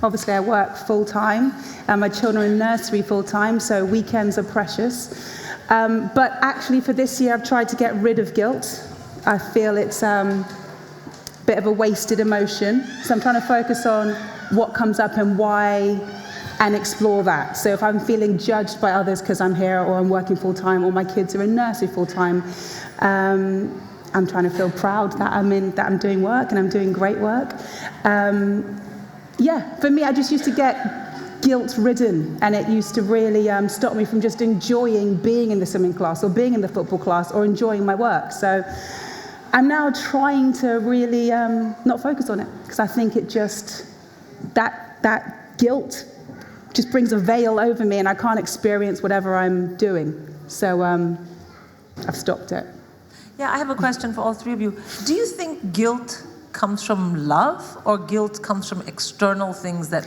Obviously, I work full time, and my children are in nursery full time, so weekends are precious. But actually, for this year, I've tried to get rid of guilt. I feel it's a bit of a wasted emotion, so I'm trying to focus on what comes up and why, and explore that. So if I'm feeling judged by others because I'm here, or I'm working full time, or my kids are in nursery full time, I'm trying to feel proud that I'm doing work and I'm doing great work. For me, I just used to get guilt-ridden, and it used to really stop me from just enjoying being in the swimming class or being in the football class or enjoying my work. So I'm now trying to really not focus on it, because I think it just, that guilt just brings a veil over me and I can't experience whatever I'm doing. So I've stopped it. Yeah, I have a question for all three of you. Do you think guilt comes from love, or guilt comes from external things that...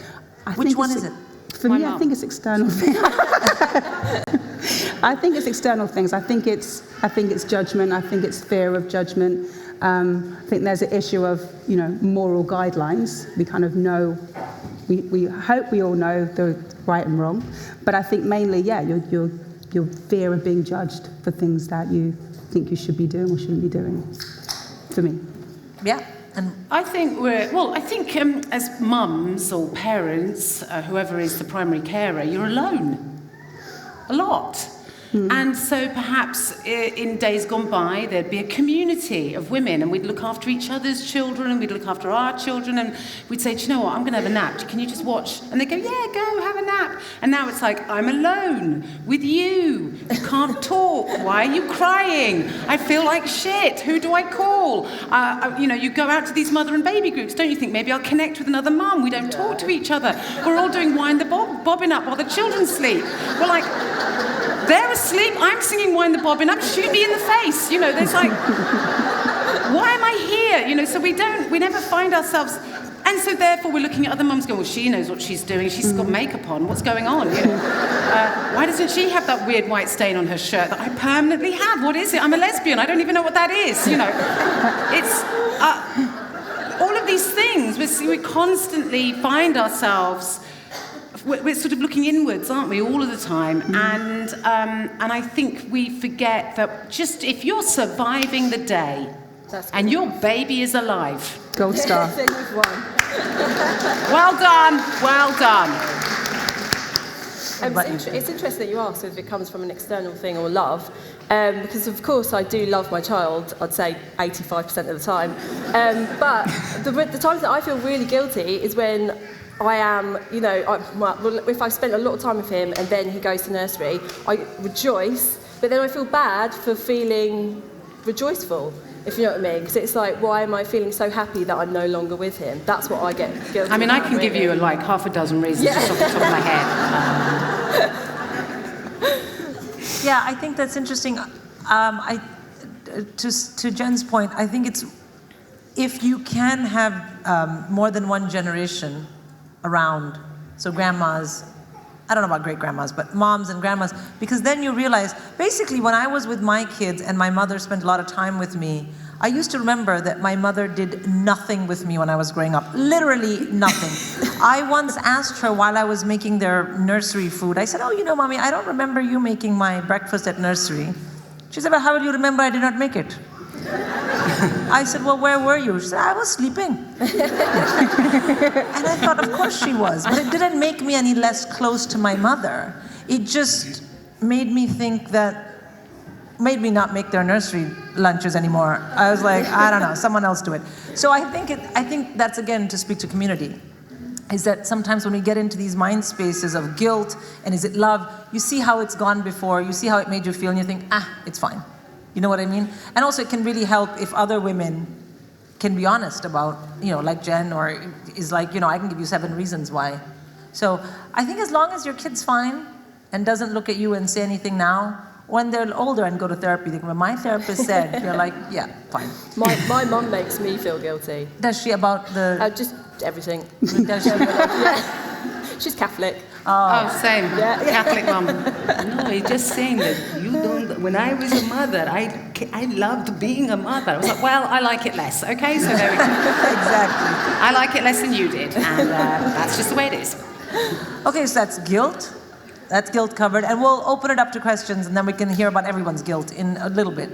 Which one is it? For me, I think it's external things. I think it's external things. I think it's judgment. I think it's fear of judgment. I think there's an issue of, moral guidelines. We kind of know, we hope we all know the right and wrong. But I think mainly, your fear of being judged for things that you think you should be doing or shouldn't be doing, for me. Yeah. And I think as mums or parents, whoever is the primary carer, you're alone a lot. And so perhaps in days gone by, there'd be a community of women, and we'd look after each other's children, and we'd look after our children, and we'd say, do you know what, I'm going to have a nap. Can you just watch? And they'd go, yeah, go, have a nap. And now it's like, I'm alone with you. You can't talk. Why are you crying? I feel like shit. Who do I call? You go out to these mother and baby groups, don't you think? Maybe I'll connect with another mum. We don't talk to each other. We're all doing wind the bobbing up while the children sleep. We're like... They're asleep, I'm singing Wind the Bobbin Up, shoot me in the face. There's like, why am I here? So we never find ourselves, and so therefore we're looking at other mums going, well, she knows what she's doing, she's got makeup on, what's going on? Why doesn't she have that weird white stain on her shirt that I permanently have? What is it? I'm a lesbian, I don't even know what that is, It's, all of these things, we constantly find ourselves... We're sort of looking inwards, aren't we, all of the time? And I think we forget that just if you're surviving the day and your baby is alive... Gold star. Well done, well done. It's interesting that you ask if it comes from an external thing or love, because of course I do love my child, I'd say 85% of the time. But the times that I feel really guilty is when I am, if I've spent a lot of time with him and then he goes to nursery, I rejoice, but then I feel bad for feeling rejoiceful, if you know what I mean. Because it's like, why am I feeling so happy that I'm no longer with him? That's what I get guilty I mean, I can really. give you like half a dozen reasons just off the top of my head. yeah, I think that's interesting. To Jen's point, I think it's, if you can have more than one generation around, so grandmas, I don't know about great-grandmas, but moms and grandmas, because then you realize, basically when I was with my kids and my mother spent a lot of time with me, I used to remember that my mother did nothing with me when I was growing up, literally nothing. I once asked her while I was making their nursery food, I said, oh, Mommy, I don't remember you making my breakfast at nursery. She said, well, how will you remember I did not make it? I said, well, where were you? She said, I was sleeping. And I thought, of course she was. But it didn't make me any less close to my mother. It just made me think made me not make their nursery lunches anymore. I was like, I don't know, someone else do it. So I think that's, again, to speak to community, is that sometimes when we get into these mind spaces of guilt and is it love, you see how it's gone before, you see how it made you feel, and you think, it's fine. You know what I mean? And also it can really help if other women can be honest about, like Jen, or is like, I can give you 7 reasons why. So I think as long as your kid's fine and doesn't look at you and say anything now, when they're older and go to therapy, they go, well, my therapist said, you're like, yeah, fine. My mum makes me feel guilty. Does she about the... Just everything. Does she Yeah. She's Catholic. Oh, same. Yeah. Catholic mum. No, he's just saying that you don't. When I was a mother, I loved being a mother. I was like, well, I like it less. Okay, so there we go. Exactly. I like it less than you did, and that's just the way it is. Okay, so that's guilt. That's guilt covered, and we'll open it up to questions, and then we can hear about everyone's guilt in a little bit.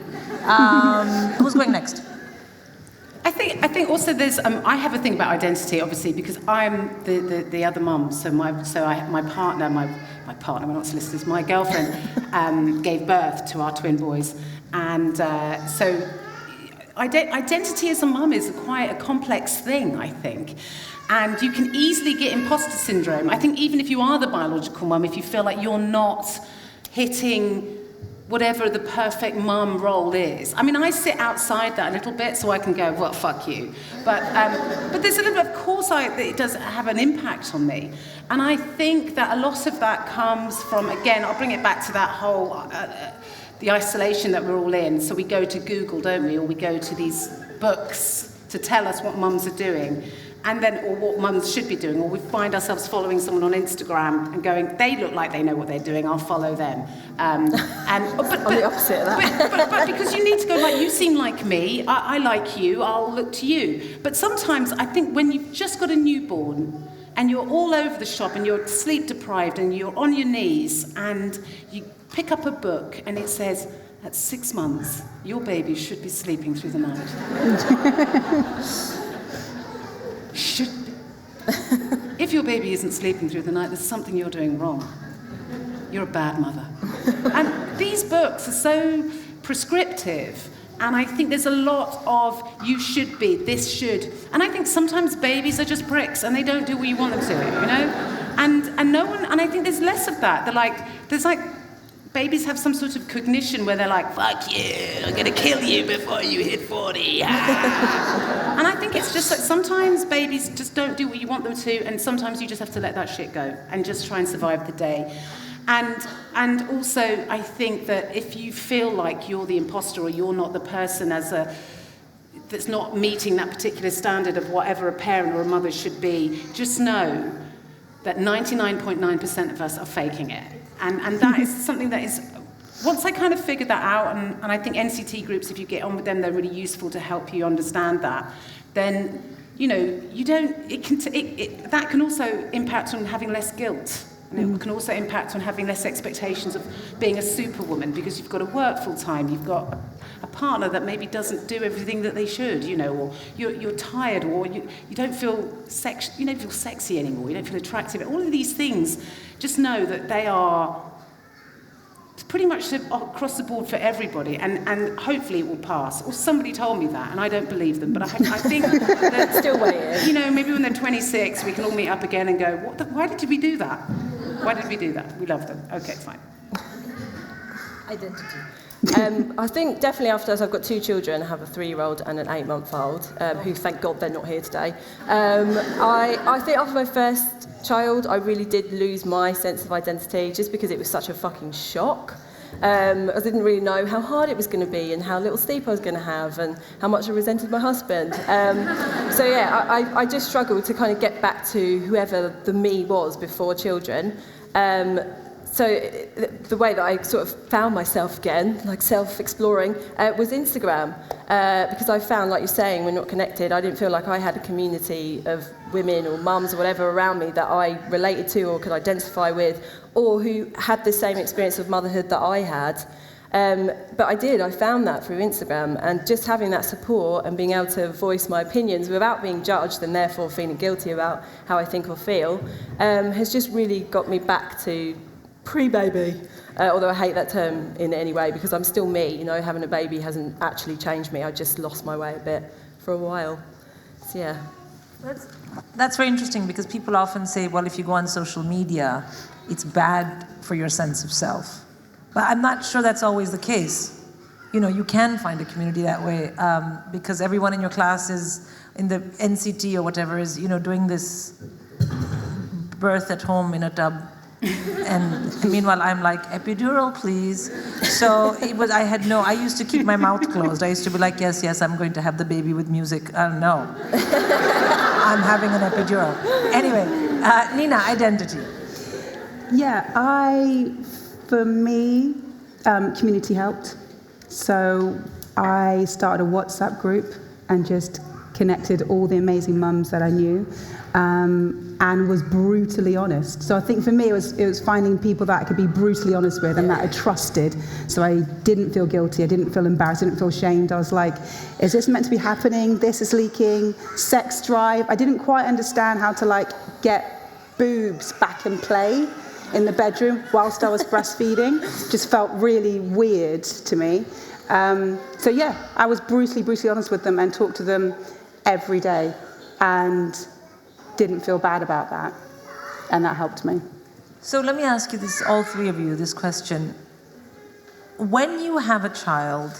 Who's going next? I think also there's I have a thing about identity, obviously, because I'm the other mum. So my partner, we're not solicitors, my girlfriend gave birth to our twin boys, and so identity as a mum is quite a complex thing, I think. And you can easily get imposter syndrome. I think even if you are the biological mum, if you feel like you're not hitting whatever the perfect mum role is. I mean, I sit outside that a little bit so I can go, well, fuck you. But there's a little bit, of course, it does have an impact on me. And I think that a lot of that comes from, again, I'll bring it back to that whole, the isolation that we're all in. So we go to Google, don't we? Or we go to these books to tell us what mums are doing. And then, or what mums should be doing, or we find ourselves following someone on Instagram and going, they look like they know what they're doing, I'll follow them. But the opposite of that. But because you need to go, like, you seem like me, I like you, I'll look to you. But sometimes I think when you've just got a newborn and you're all over the shop and you're sleep deprived and you're on your knees and you pick up a book and it says, at 6 months, your baby should be sleeping through the night. Should be. If your baby isn't sleeping through the night, there's something you're doing wrong. You're a bad mother. And these books are so prescriptive, and I think there's a lot of you should be, this should. And I think sometimes babies are just bricks and they don't do what you want them to, you know? And no one, and I think there's less of that. There's babies have some sort of cognition where they're like, fuck you, I'm gonna kill you before you hit 40. And I think it's just like sometimes babies just don't do what you want them to, and sometimes you just have to let that shit go and just try and survive the day. And also, I think that if you feel like you're the imposter or you're not the person that's not meeting that particular standard of whatever a parent or a mother should be, just know that 99.9% of us are faking it. And that is something that is, once I kind of figured that out, and I think NCT groups, if you get on with them, they're really useful to help you understand that, then, you know, you don't, that can also impact on having less guilt. And it can also impact on having less expectations of being a superwoman, because you've got to work full time, you've got a partner that maybe doesn't do everything that they should, you know, or you're tired, or you don't feel sexy anymore, you don't feel attractive. All of these things, just know that they are pretty much across the board for everybody, and hopefully it will pass. Or somebody told me that, and I don't believe them, but I think that still waiting. You know, maybe when they're 26, we can all meet up again and go, why did we do that? Why did we do that? We love them. Okay, fine. Identity. I think definitely after I've got 2 children, I have a 3-year-old and an 8-month-old, who, thank God, they're not here today. I think after my first child, I really did lose my sense of identity, just because it was such a fucking shock. I didn't really know how hard it was going to be and how little sleep I was going to have and how much I resented my husband. So yeah, I just struggled to kind of get back to whoever the me was before children. So the way that I sort of found myself again, like self-exploring, was Instagram. Because I found, like you're saying, we're not connected. I didn't feel like I had a community of women or mums or whatever around me that I related to or could identify with, or who had the same experience of motherhood that I had. But I found that through Instagram, and just having that support and being able to voice my opinions without being judged and therefore feeling guilty about how I think or feel, has just really got me back to pre-baby, although I hate that term in any way, because I'm still me, you know, having a baby hasn't actually changed me, I just lost my way a bit for a while, so yeah. That's very interesting, because people often say, well, if you go on social media, it's bad for your sense of self. But I'm not sure that's always the case. You know, you can find a community that way, because everyone in your class is in the NCT or whatever is, you know, doing this birth at home in a tub And meanwhile, I'm like, epidural, please. So I used to keep my mouth closed. I used to be like, yes, I'm going to have the baby with music. No. I'm having an epidural. Anyway, Nina, identity. Yeah, for me, community helped. So I started a WhatsApp group and just connected all the amazing mums that I knew, and was brutally honest. So I think for me it was finding people that I could be brutally honest with and that I trusted. So I didn't feel guilty, I didn't feel embarrassed, I didn't feel shamed. I was like, is this meant to be happening? This is leaking. Sex drive. I didn't quite understand how to get boobs back in play in the bedroom whilst I was breastfeeding. Just felt really weird to me. So yeah, I was brutally honest with them and talked to them every day and didn't feel bad about that. And that helped me. So let me ask you this, all three of you, this question. When you have a child,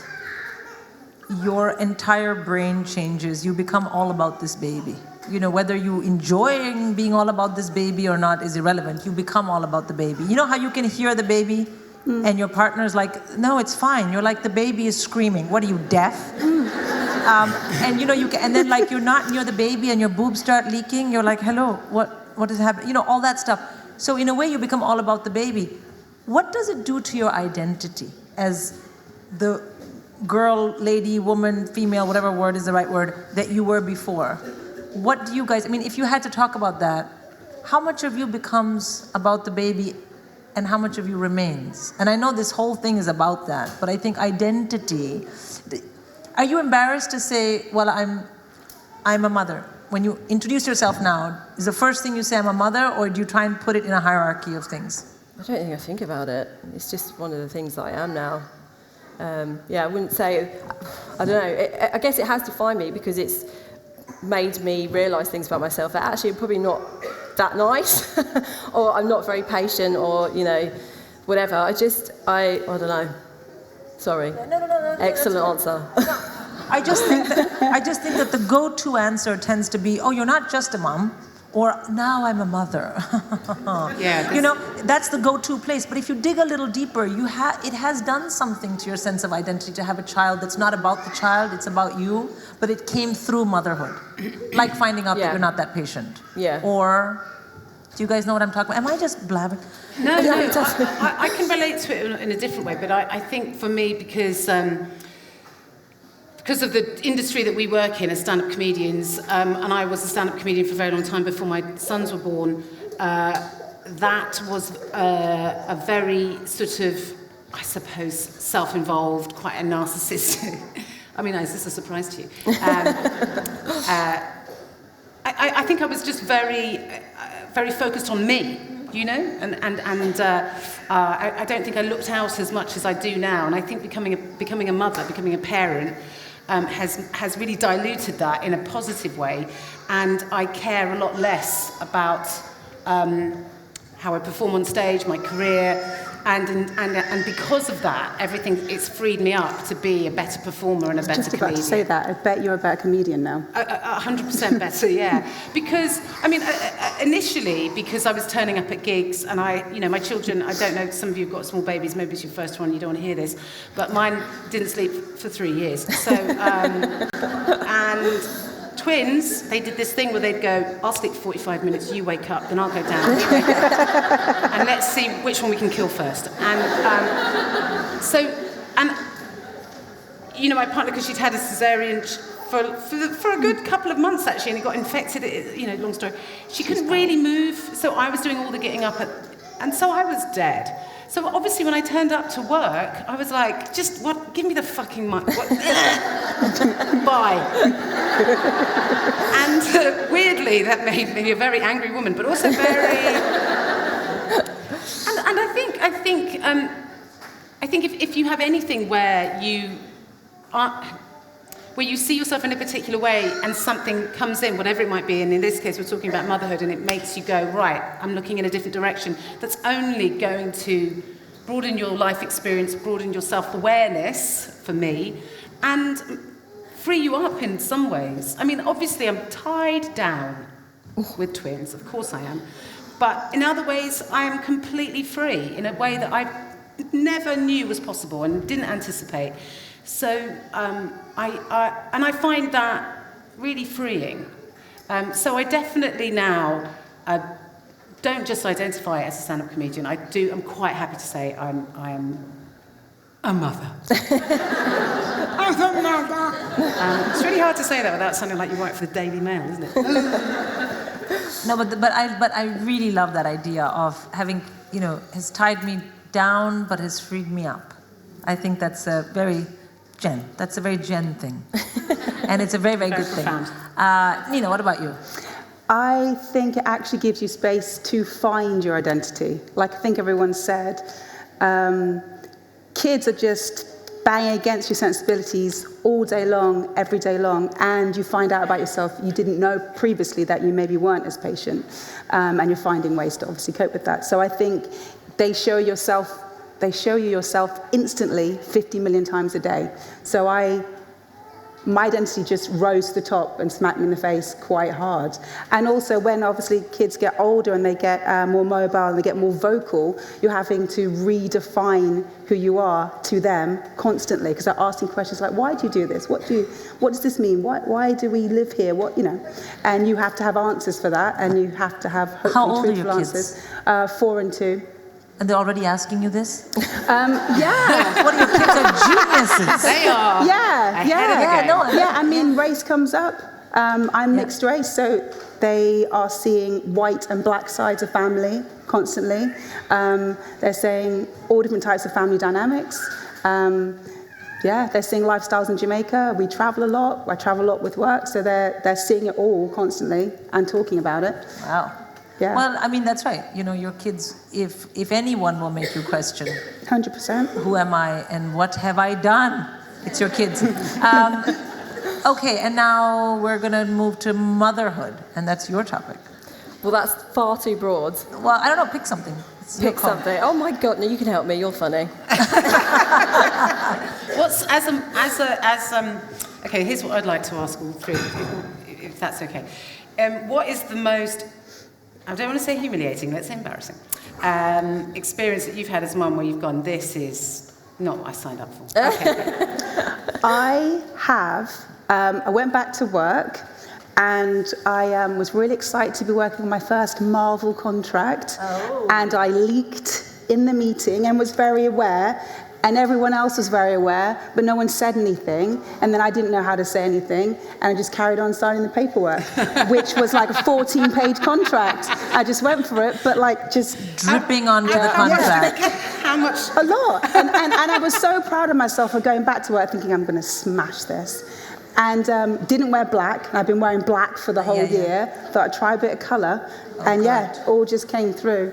your entire brain changes. You become all about this baby. You know, whether you enjoy being all about this baby or not is irrelevant. You become all about the baby. You know how you can hear the baby and your partner's like, no, it's fine. You're like, the baby is screaming. What are you, deaf? And you know, and then you're not near the baby and your boobs start leaking. You're like, hello, what is happening? You know, all that stuff. So in a way, you become all about the baby. What does it do to your identity as the girl, lady, woman, female, whatever word is the right word, that you were before? What do you guys, if you had to talk about that, how much of you becomes about the baby and how much of you remains? And I know this whole thing is about that, but I think identity, are you embarrassed to say, well, I'm a mother? When you introduce yourself now, is the first thing you say, I'm a mother, or do you try and put it in a hierarchy of things? I don't think I think about it. It's just one of the things that I am now. I wouldn't say, I don't know, I guess it has defined me because it's made me realise things about myself that actually are probably not that nice, or I'm not very patient, or, whatever. I don't know. Sorry. No. Excellent answer. I just think that the go-to answer tends to be, oh, you're not just a mom, or now I'm a mother. That's the go-to place. But if you dig a little deeper, it has done something to your sense of identity to have a child that's not about the child, it's about you, but it came through motherhood. Like finding out that you're not that patient. Yeah. Or, do you guys know what I'm talking about? Am I just blabbing? No, I can relate to it in a different way, but I think for me, because of the industry that we work in as stand-up comedians, and I was a stand-up comedian for a very long time before my sons were born, that was a very sort of, I suppose, self-involved, quite a narcissistic... is this a surprise to you? I think I was just very focused on me, and I don't think I looked out as much as I do now. And I think becoming a mother, becoming a parent, has really diluted that in a positive way. And I care a lot less about how I perform on stage, my career, and because of that, it's freed me up to be a better performer and a better comedian. Just about to say that. I bet you're a better comedian now. 100% better, yeah. Because, initially, because I was turning up at gigs, and my children, I don't know, some of you have got small babies, maybe it's your first one, you don't want to hear this, but mine didn't sleep for 3 years. So, and twins, they did this thing where they'd go, I'll sleep for 45 minutes, you wake up, then I'll go down, you wake up, and let's see which one we can kill first. And my partner, because she'd had a cesarean for a good couple of months, actually, and it got infected, long story. She couldn't really move, so I was doing all the getting up, and so I was dead. So obviously when I turned up to work, I was like, give me the fucking mic. Bye. And weirdly, that made me a very angry woman, but also very... And I think if you have anything where you see yourself in a particular way and something comes in, whatever it might be, and in this case we're talking about motherhood, and it makes you go, right, I'm looking in a different direction, that's only going to broaden your life experience, broaden your self-awareness, for me, and free you up in some ways. Obviously I'm tied down with twins, of course I am, But in other ways, I am completely free in a way that I never knew was possible and didn't anticipate. So I find that really freeing. So I definitely now don't just identify as a stand-up comedian. I'm quite happy to say I am a mother. I'm a mother. It's really hard to say that without sounding like you work for the Daily Mail, isn't it? No, but I really love that idea of having, has tied me down but has freed me up. I think that's a very Jen. That's a very Jen thing. And it's a very, very good thing. Nina, what about you? I think it actually gives you space to find your identity. Like I think everyone said, kids are just banging against your sensibilities all day long, every day long, and you find out about yourself you didn't know previously that you maybe weren't as patient, and you're finding ways to obviously cope with that. So I think they show you yourself instantly 50 million times a day. So my identity just rose to the top and smacked me in the face quite hard. And also when obviously kids get older and they get more mobile and they get more vocal, you're having to redefine who you are to them constantly, because they're asking questions like, why do you do this? What does this mean? Why do we live here? And you have to have answers for that, and you have to have hopefully truthful answers. 4 and 2. And they're already asking you this? Yeah. What, your kids are geniuses? They are. Yeah. I mean, race comes up. I'm mixed race, so they are seeing white and black sides of family constantly. They're saying all different types of family dynamics. They're seeing lifestyles in Jamaica. We travel a lot. I travel a lot with work, so they're seeing it all constantly and talking about it. Wow. Yeah. Well, I mean, that's right. Your kids, if anyone will make you question 100%. Who am I and what have I done? It's your kids. Okay, and now we're going to move to motherhood, and that's your topic. Well, that's far too broad. Well, I don't know, pick something. Pick something. Oh my God, no, you can help me, you're funny. Okay, here's what I'd like to ask all three, if that's okay. What is the most, I don't want to say humiliating, let's say embarrassing, experience that you've had as mum where you've gone, this is not what I signed up for? Okay. I have. I went back to work, and I was really excited to be working on my first Marvel contract. Oh. And I leaked in the meeting and was very aware, and everyone else was very aware, but no one said anything. And then I didn't know how to say anything, and I just carried on signing the paperwork, which was like a 14-page contract. I just went for it, but just dripping onto the contract. How much? A lot. And I was so proud of myself for going back to work thinking I'm going to smash this. And didn't wear black. And I've been wearing black for the whole year. Thought I'd try a bit of colour. All just came through.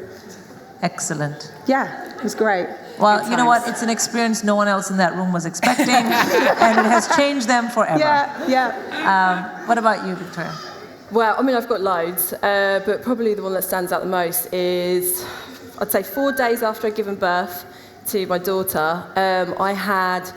Excellent. Yeah, it was great. Well, you know what? It's an experience no one else in that room was expecting, and it has changed them forever. Yeah. What about you, Victoria? Well, I mean, I've got loads, but probably the one that stands out the most is, I'd say 4 days after I'd given birth to my daughter, I had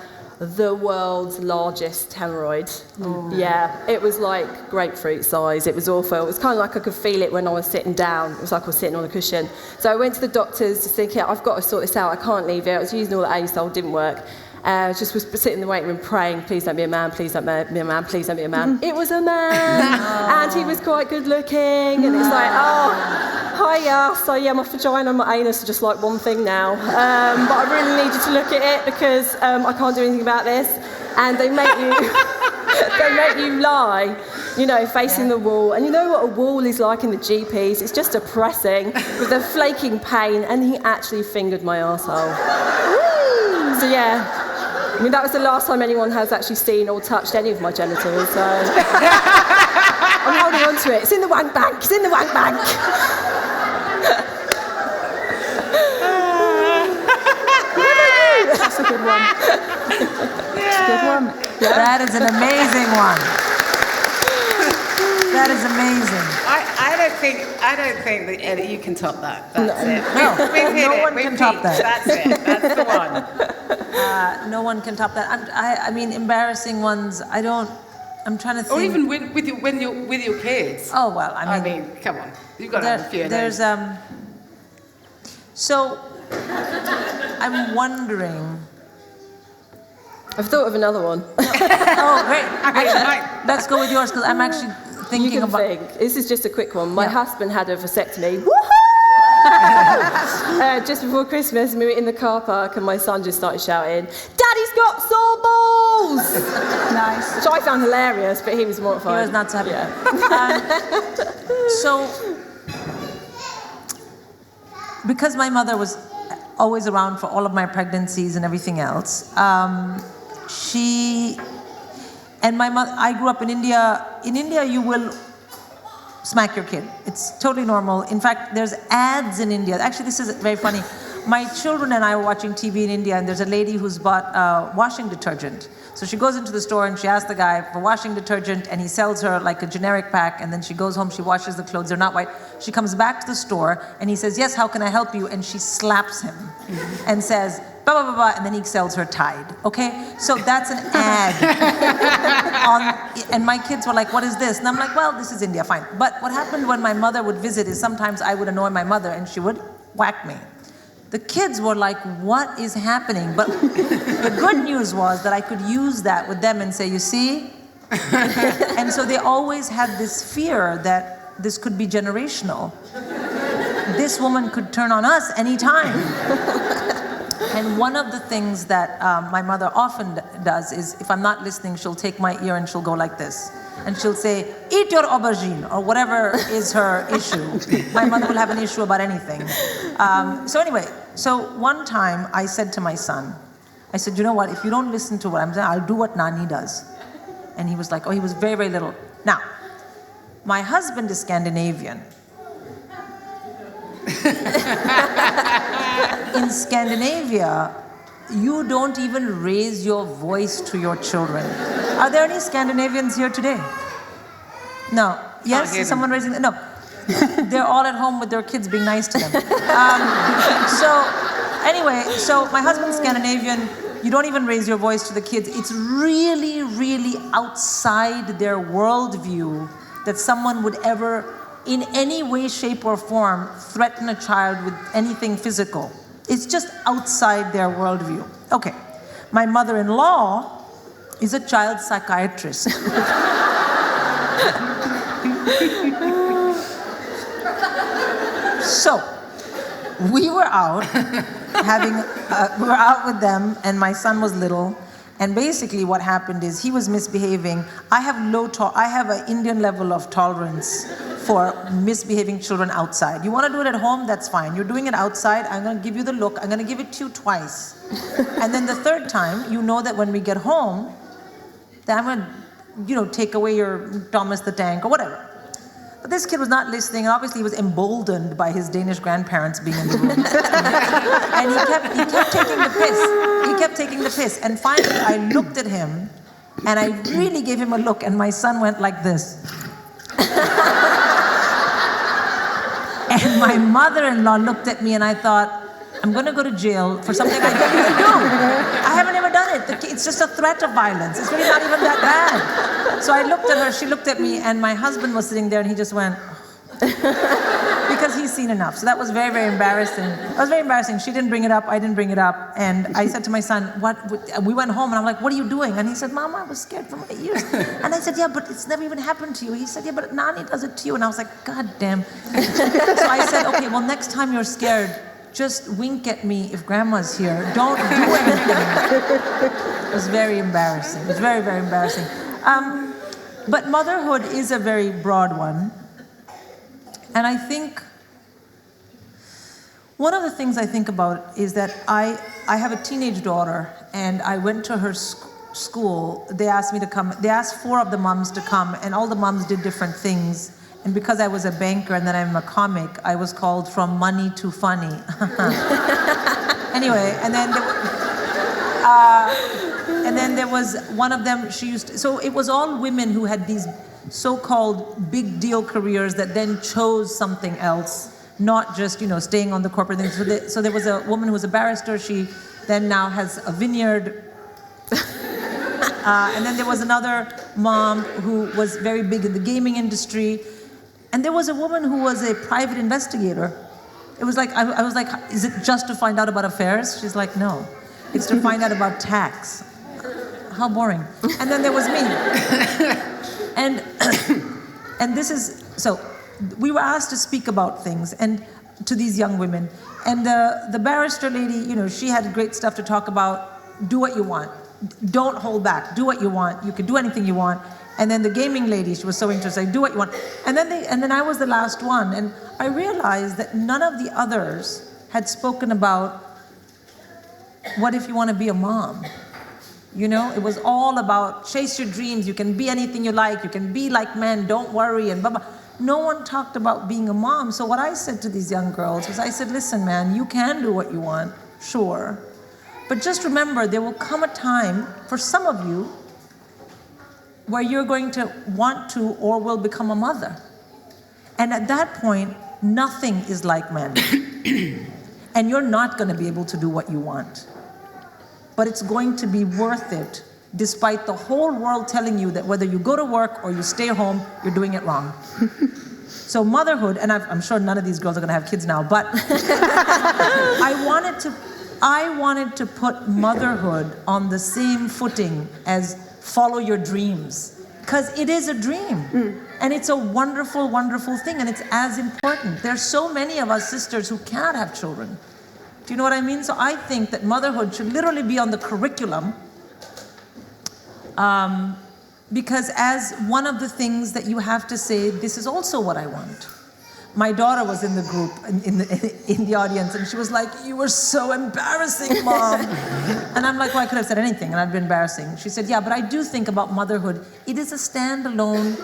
the world's largest hemorrhoid. Oh. Yeah, it was like grapefruit size. It was awful. It was kind of like I could feel it when I was sitting down. It was like I was sitting on a cushion. So I went to the doctors just thinking, I've got to sort this out. I can't leave it. I was using all the Asol, didn't work. Just was sitting in the waiting room praying, please don't be a man, please don't be a man, please don't be a man. It was a man, and he was quite good looking, and it's like, oh, hiya. So yeah, my vagina and my anus are just like one thing now. But I really need you to look at it because I can't do anything about this. And they make you lie, facing the wall. And you know what a wall is like in the GPs? It's just oppressing with a flaking pain, and he actually fingered my arsehole. So yeah. I mean, that was the last time anyone has actually seen or touched any of my genitals, so... I'm holding on to it. It's in the wank bank. It's in the wank bank. That's a good one. That's a good one. Yeah. That is an amazing one. That is amazing. I don't think that you can top that. That's it. No one can top that. That's it. That's the one. No one can top that. I mean, embarrassing ones, I don't I'm trying to think. Or even with your kids. Oh, well, I I mean, come on. You've got to have a few of those. So, I'm wondering. I've thought of another one. Oh, great. Let's go with yours, because I'm actually thinking You can about... think. This is just a quick one. My husband had a vasectomy. Just before Christmas, we were in the car park and my son just started shouting, "Daddy's got sore balls!" Nice. Which I found hilarious, but he was mortified. He was not so happy. Yeah. So, because my mother was always around for all of my pregnancies and everything else, and my mother, I grew up in India. In India, you will smack your kid. It's totally normal. In fact, there's ads in India. Actually, this is very funny. My children and I were watching TV in India, and there's a lady who's bought washing detergent. So she goes into the store and she asks the guy for washing detergent, and he sells her like a generic pack, and then she goes home, she washes the clothes, they're not white. She comes back to the store, and he says, "Yes, how can I help you?" And she slaps him and says, "Blah, blah, blah, blah," and then he sells her Tide, okay? So that's an ad. And my kids were like, "What is this?" And I'm like, "Well, this is India, fine." But what happened when my mother would visit is sometimes I would annoy my mother, and she would whack me. The kids were like, "What is happening?" But the good news was that I could use that with them and say, "You see?" And so they always had this fear that this could be generational. This woman could turn on us anytime. And one of the things that my mother often does is, if I'm not listening, she'll take my ear and she'll go like this. And she'll say, "Eat your aubergine," or whatever is her issue. My mother will have an issue about anything. So anyway, one time I said to my son, I said, "You know what, if you don't listen to what I'm saying, I'll do what Nani does." And he was like, oh, he was very, very little. Now, my husband is Scandinavian. In Scandinavia, you don't even raise your voice to your children. Are there any Scandinavians here today? No. Yes? Is someone raising? No. They're all at home with their kids being nice to them. So my husband's Scandinavian. You don't even raise your voice to the kids. It's really, really outside their worldview that someone would ever, in any way, shape, or form, threaten a child with anything physical. It's just outside their worldview. Okay, my mother-in-law is a child psychiatrist. So, we were out we were out with them, and my son was little. And basically what happened is he was misbehaving. I have an Indian level of tolerance for misbehaving children outside. You want to do it at home, that's fine. You're doing it outside, I'm going to give you the look. I'm going to give it to you twice. And then the third time, you know that when we get home, that I'm going to, take away your Thomas the Tank or whatever. But this kid was not listening, and obviously he was emboldened by his Danish grandparents being in the room. And he kept taking the piss. He kept taking the piss. And finally, I looked at him, and I really gave him a look, and my son went like this. And my mother-in-law looked at me, and I thought, I'm going to go to jail for something I don't even do. I haven't ever done it. It's just a threat of violence. It's really not even that bad. So I looked at her, she looked at me, and my husband was sitting there, and he just went, because he's seen enough. So that was very, very embarrassing. That was very embarrassing. She didn't bring it up, I didn't bring it up. And I said to my son, we went home, and I'm like, "What are you doing?" And he said, "Mama, I was scared for my ears." And I said, "Yeah, but it's never even happened to you." He said, "Yeah, but Nani does it to you." And I was like, God damn. So I said, "Okay, well, next time you're scared, just wink at me if Grandma's here. Don't do anything." It was very embarrassing. It was very, very embarrassing. But motherhood is a very broad one. And I think one of the things I think about is that I have a teenage daughter, and I went to her school. They asked me to come. They asked 4 of the moms to come, and all the moms did different things. And because I was a banker and then I'm a comic, I was called from money to funny. Anyway, and then there was one of them, so it was all women who had these so-called big deal careers that then chose something else, not just, staying on the corporate thing. So there was a woman who was a barrister. She then now has a vineyard. And then there was another mom who was very big in the gaming industry. And there was a woman who was a private investigator. It was like, I was like, is it just to find out about affairs? She's like, no, it's to find out about tax. How boring. And then there was me. And this is, so we were asked to speak about things and to these young women. And the barrister lady, you know, she had great stuff to talk about. Do what you want. Don't hold back. Do what you want. You can do anything you want. And then the gaming lady, she was so interested, do what you want. And then I was the last one. And I realized that none of the others had spoken about what if you want to be a mom? You know, it was all about chase your dreams. You can be anything you like. You can be like men. Don't worry. And blah, blah. No one talked about being a mom. So what I said to these young girls was, I said, listen, man, you can do what you want, sure. But just remember, there will come a time for some of you where you're going to want to or will become a mother. And at that point, nothing is like men. And you're not going to be able to do what you want. But it's going to be worth it, despite the whole world telling you that whether you go to work or you stay home, you're doing it wrong. So motherhood, and I'm sure none of these girls are going to have kids now, but I wanted to put motherhood on the same footing as follow your dreams, because it is a dream. And it's a wonderful, wonderful thing, and it's as important. There's so many of us sisters who cannot have children. Do you know what I mean? So I think that motherhood should literally be on the curriculum, because as one of the things that you have to say, this is also what I want. My daughter was in the group, in the audience, and she was like, you were so embarrassing, Mom. And I'm like, well, I could have said anything, and I'd been embarrassing. She said, yeah, but I do think about motherhood. It is a standalone,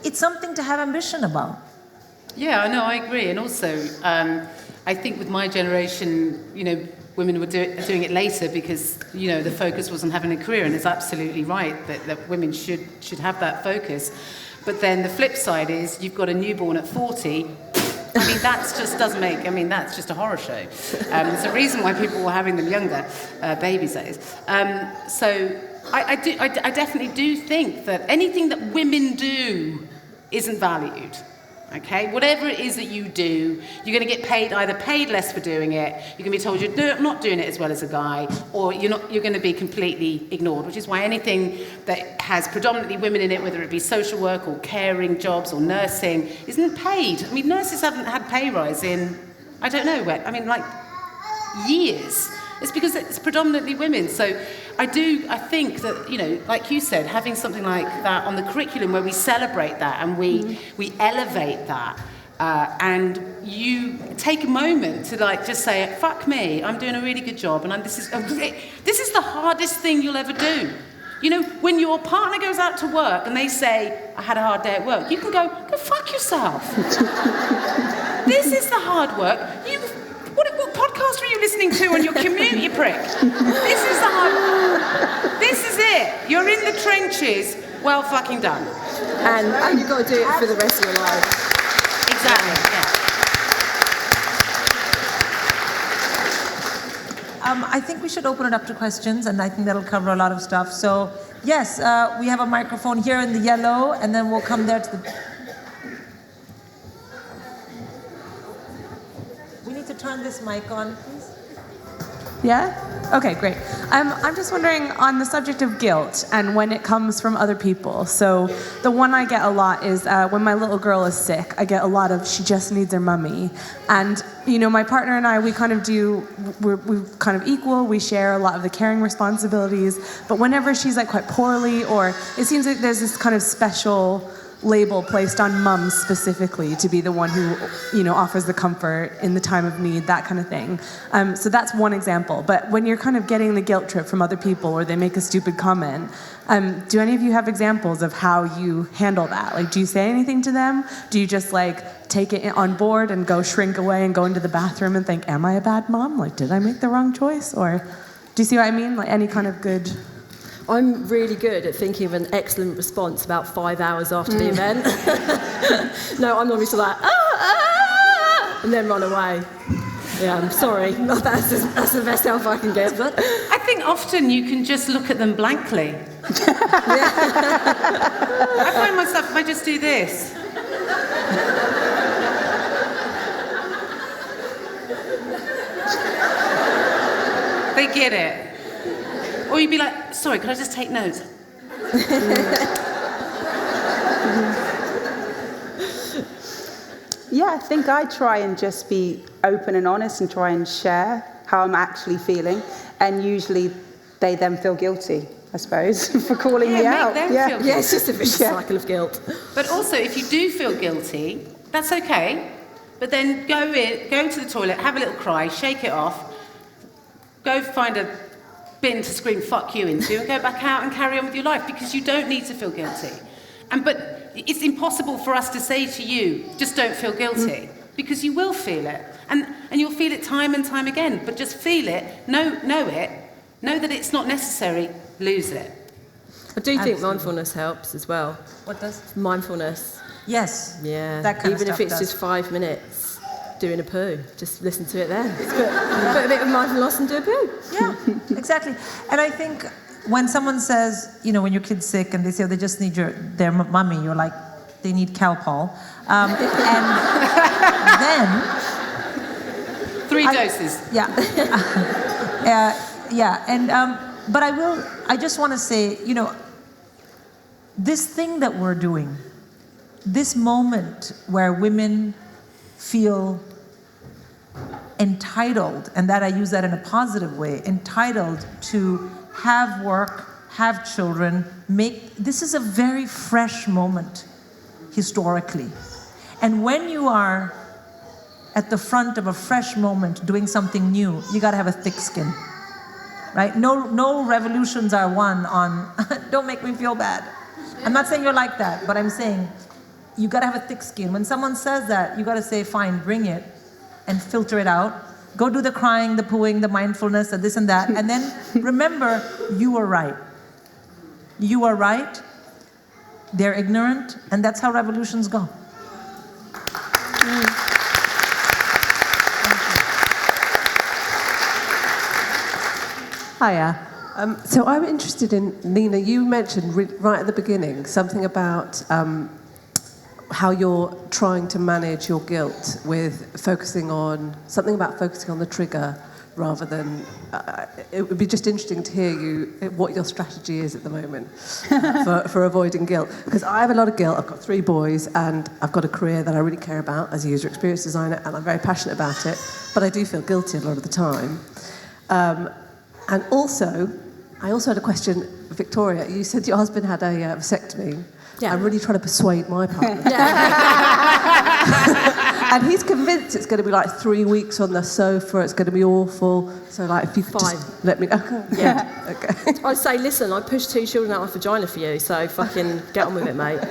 it's something to have ambition about. Yeah, no, I agree. And also, I think with my generation, you know, women were doing it later because, you know, the focus wasn't having a career, and it's absolutely right that women should have that focus. But then the flip side is you've got a newborn at 40. I mean, that's just a horror show. There's a reason why people were having them younger, babies that is. So I definitely do think that anything that women do isn't valued. Okay, whatever it is that you do, you're going to get either paid less for doing it, you're going to be told you're not doing it as well as a guy, or you're going to be completely ignored, which is why anything that has predominantly women in it, whether it be social work or caring jobs or nursing, isn't paid. I mean, nurses haven't had pay rise in, I don't know, like years. It's because it's predominantly women. So I think that, you know, like you said, having something like that on the curriculum where we celebrate that and we elevate that, and you take a moment to like just say, fuck me, I'm doing a really good job, and this is the hardest thing you'll ever do. You know, when your partner goes out to work and they say, I had a hard day at work, you can go fuck yourself. This is the hard work. What podcast are you listening to on your commute, you prick? This is it. You're in the trenches. Well fucking done. And you've got to do it for the rest of your life. Exactly, yeah. I think we should open it up to questions, and I think that'll cover a lot of stuff. So, yes, we have a microphone here in the yellow, and then we'll come there to the... Turn this mic on, please. Yeah? Okay, great. I'm just wondering on the subject of guilt and when it comes from other people. So the one I get a lot is when my little girl is sick, I get a lot of, she just needs her mummy. And, you know, my partner and I, we're kind of equal. We share a lot of the caring responsibilities. But whenever she's like quite poorly, or it seems like there's this kind of special label placed on mums specifically to be the one who, you know, offers the comfort in the time of need, that kind of thing. So that's one example. But when you're kind of getting the guilt trip from other people or they make a stupid comment, do any of you have examples of how you handle that? Like, do you say anything to them? Do you just like take it on board and go shrink away and go into the bathroom and think, am I a bad mom? Like, did I make the wrong choice? Or do you see what I mean? Like any kind of good... I'm really good at thinking of an excellent response about 5 hours after the event. No, I'm normally like, and then run away. Yeah, I'm sorry. That's the best help I can get. But I think often you can just look at them blankly I find myself, if I just do this. They get it. Or you'd be like, sorry, could I just take notes? Yeah, I think I try and just be open and honest and try and share how I'm actually feeling. And usually they then feel guilty, I suppose, for calling me out. Feel guilty. Yeah, it's just a vicious cycle of guilt. But also, if you do feel guilty, that's okay. But then go to the toilet, have a little cry, shake it off, go find a bin to scream "fuck you" into, and go back out and carry on with your life, because you don't need to feel guilty. But it's impossible for us to say to you, just don't feel guilty, because you will feel it, and you'll feel it time and time again. But just feel it, know that it's not necessary, lose it. I do think mindfulness helps as well. What does? Mindfulness. Yes. Yeah. That kind Even of if it's stuff just 5 minutes doing a poo, just listen to it then. Put a bit of mindfulness and do a poo. Yeah, exactly. And I think when someone says, when your kid's sick and they say, they just need their mummy, you're like, they need Calpol. And then... 3 doses. Yeah. But I just want to say, this thing that we're doing, this moment where women feel entitled, and that I use that in a positive way, entitled to have work, have children, this is a very fresh moment historically. And when you are at the front of a fresh moment doing something new, you got to have a thick skin, right? No revolutions are won on, don't make me feel bad. I'm not saying you're like that, but I'm saying you got to have a thick skin. When someone says that, you got to say, fine, bring it, and filter it out. Go do the crying, the pooing, the mindfulness, the this and that, and then remember, you were right. You are right, they're ignorant, and that's how revolutions go. Hiya. So I'm interested in, Nina, you mentioned right at the beginning something about how you're trying to manage your guilt with focusing on the trigger rather than, it would be just interesting to hear what your strategy is at the moment for avoiding guilt. Because I have a lot of guilt, I've got 3 boys, and I've got a career that I really care about as a user experience designer, and I'm very passionate about it, but I do feel guilty a lot of the time. And also, I also had a question, Victoria, you said your husband had a vasectomy. Yeah. I'm really trying to persuade my partner. And he's convinced it's going to be like 3 weeks on the sofa, it's going to be awful. So like, if you could just let me... Okay. Yeah. Okay. I'd say, listen, I pushed 2 children out of my vagina for you, so fucking get on with it, mate.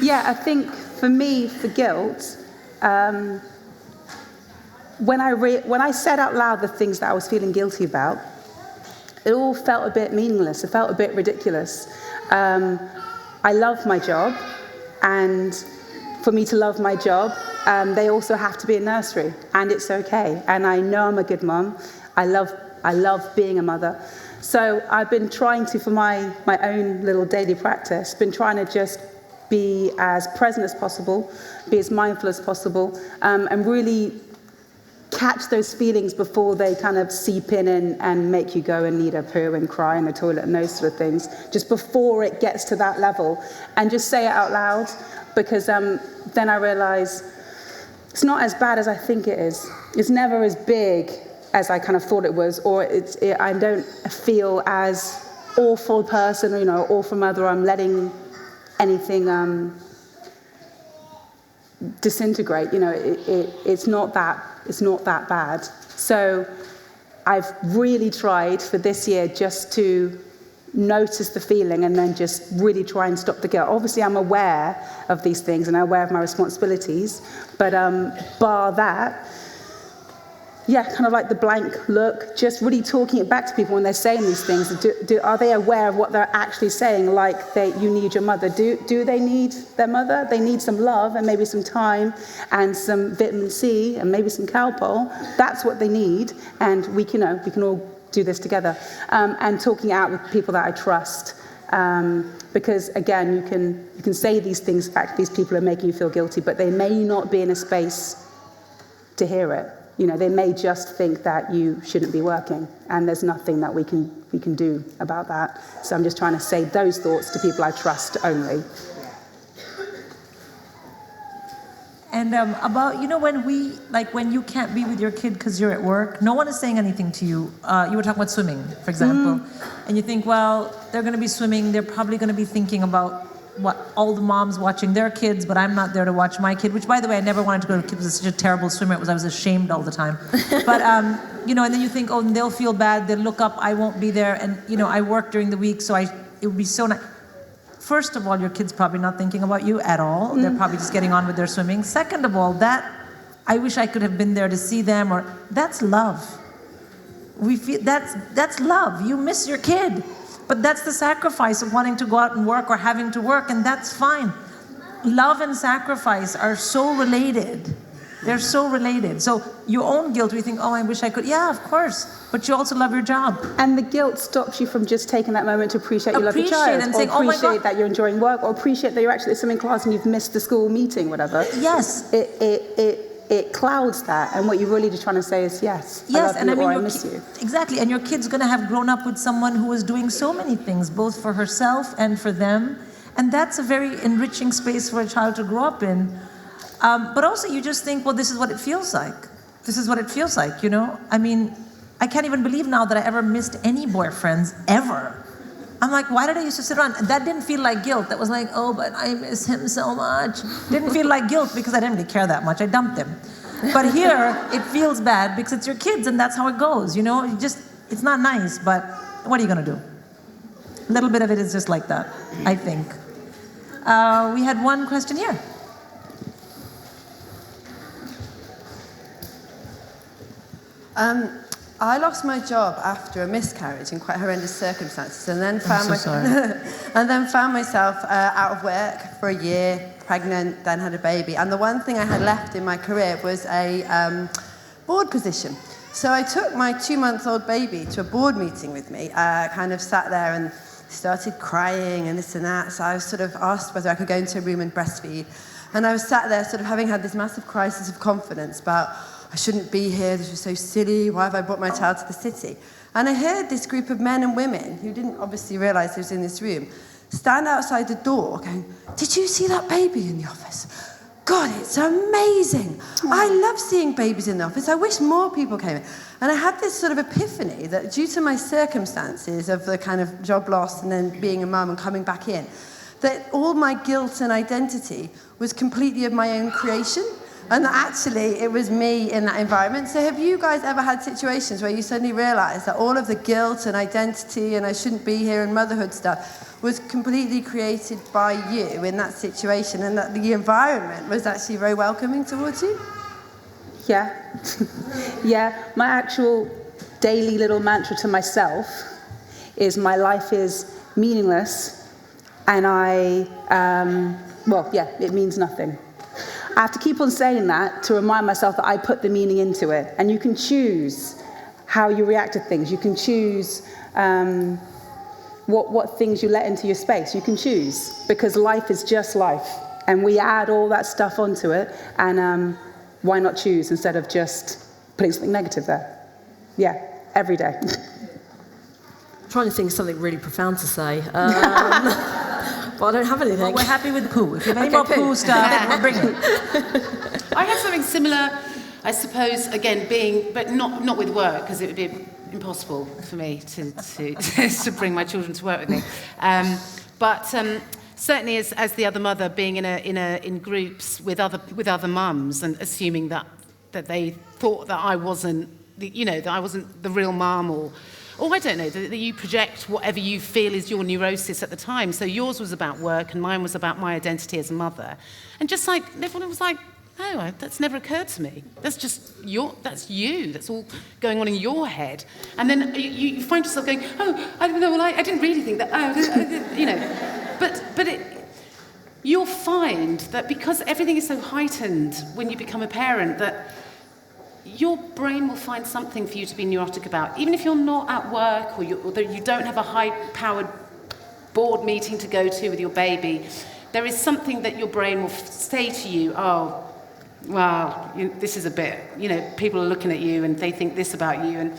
Yeah, I think for me, for guilt, when I said out loud the things that I was feeling guilty about, it all felt a bit meaningless. It felt a bit ridiculous. I love my job, and for me to love my job, they also have to be in nursery, and it's okay. And I know I'm a good mum. I love being a mother. So I've been trying to, for my own little daily practice, been trying to just be as present as possible, be as mindful as possible, and really catch those feelings before they kind of seep in and make you go and need a poo and cry in the toilet and those sort of things, just before it gets to that level, and just say it out loud, because then I realise it's not as bad as I think it is. It's never as big as I kind of thought it was, or I don't feel as awful person, awful mother. I'm letting anything disintegrate. It's not that bad. So I've really tried for this year just to notice the feeling and then just really try and stop the guilt. Obviously, I'm aware of these things and I'm aware of my responsibilities, but bar that, kind of like the blank look, just really talking it back to people when they're saying these things. Are they aware of what they're actually saying, like you need your mother? Do they need their mother? They need some love and maybe some time and some vitamin C and maybe some Calpol. That's what they need, and we can all do this together. And talking out with people that I trust. Because again, you can say these things back to these people who are making you feel guilty, but they may not be in a space to hear it. They may just think that you shouldn't be working, and there's nothing that we can do about that. So I'm just trying to say those thoughts to people I trust only. And about, when you can't be with your kid because you're at work, no one is saying anything to you. You were talking about swimming, for example, and you think, well, they're going to be swimming, they're probably going to be thinking about what all the moms watching their kids, but I'm not there to watch my kid, which, by the way, I never wanted to go to kids. I was such a terrible swimmer. I was ashamed all the time. But, and then you think, oh, they'll feel bad. They'll look up. I won't be there. And, I work during the week, so it would be so nice. First of all, your kid's probably not thinking about you at all. They're probably just getting on with their swimming. Second of all, I wish I could have been there to see them, or that's love. We feel that's love. You miss your kid. But that's the sacrifice of wanting to go out and work or having to work, and that's fine. Love and sacrifice are so related. They're so related. So your own guilt, we think, oh, I wish I could. Yeah, of course. But you also love your job. And the guilt stops you from just taking that moment to appreciate you love your child, and or saying, appreciate oh my God, that you're enjoying work, or appreciate that you're actually at swimming class and you've missed the school meeting, whatever. Yes. It clouds that, and what you're really just trying to say is yes, yes, I love you, or I miss you. Exactly, and your kid's going to have grown up with someone who is doing so many things, both for herself and for them, and that's a very enriching space for a child to grow up in. But also, you just think, well, this is what it feels like. This is what it feels like, I mean, I can't even believe now that I ever missed any boyfriends ever. I'm like, why did I used to sit around? That didn't feel like guilt. That was like, oh, but I miss him so much. Didn't feel like guilt because I didn't really care that much. I dumped him. But here, it feels bad because it's your kids and that's how it goes, It's not nice, but what are you going to do? A little bit of it is just like that, I think. We had one question here. I lost my job after a miscarriage in quite horrendous circumstances, and then found myself out of work for a year, pregnant, then had a baby. And the one thing I had left in my career was a board position. So I took my 2-month-old baby to a board meeting with me, kind of sat there and started crying and this and that. So I was sort of asked whether I could go into a room and breastfeed. And I was sat there sort of having had this massive crisis of confidence about, I shouldn't be here, this was so silly, why have I brought my child to the city? And I heard this group of men and women, who didn't obviously realise they was in this room, stand outside the door going, did you see that baby in the office? God, it's amazing. I love seeing babies in the office. I wish more people came in. And I had this sort of epiphany that due to my circumstances of the kind of job loss and then being a mum and coming back in, that all my guilt and identity was completely of my own creation. And that actually it was me in that environment. So have you guys ever had situations where you suddenly realise that all of the guilt and identity and I shouldn't be here and motherhood stuff was completely created by you in that situation, and that the environment was actually very welcoming towards you? Yeah. Yeah, my actual daily little mantra to myself is my life is meaningless, and it means nothing. I have to keep on saying that to remind myself that I put the meaning into it. And you can choose how you react to things. You can choose what things you let into your space. You can choose, because life is just life. And we add all that stuff onto it. And why not choose instead of just putting something negative there? Yeah, every day. I'm trying to think of something really profound to say. But I don't have anything. Well, we're happy with poo. If you have any more poo stuff, we'll bring it. I had something similar, I suppose, again, but not with work, because it would be impossible for me to bring my children to work with me. But certainly as the other mother, being in groups with other mums and assuming that they thought that I wasn't, that I wasn't the real mum, or I don't know, that you project whatever you feel is your neurosis at the time. So yours was about work and mine was about my identity as a mother. And just like, everyone was like, no, that's never occurred to me. That's just that's you. That's all going on in your head. And then you find yourself going, oh, I don't know, well, I didn't really think that, you know. But you'll find that because everything is so heightened when you become a parent, that your brain will find something for you to be neurotic about. Even if you're not at work or you don't have a high-powered board meeting to go to with your baby, there is something that your brain will say to you, oh, well, this is a bit, people are looking at you and they think this about you. And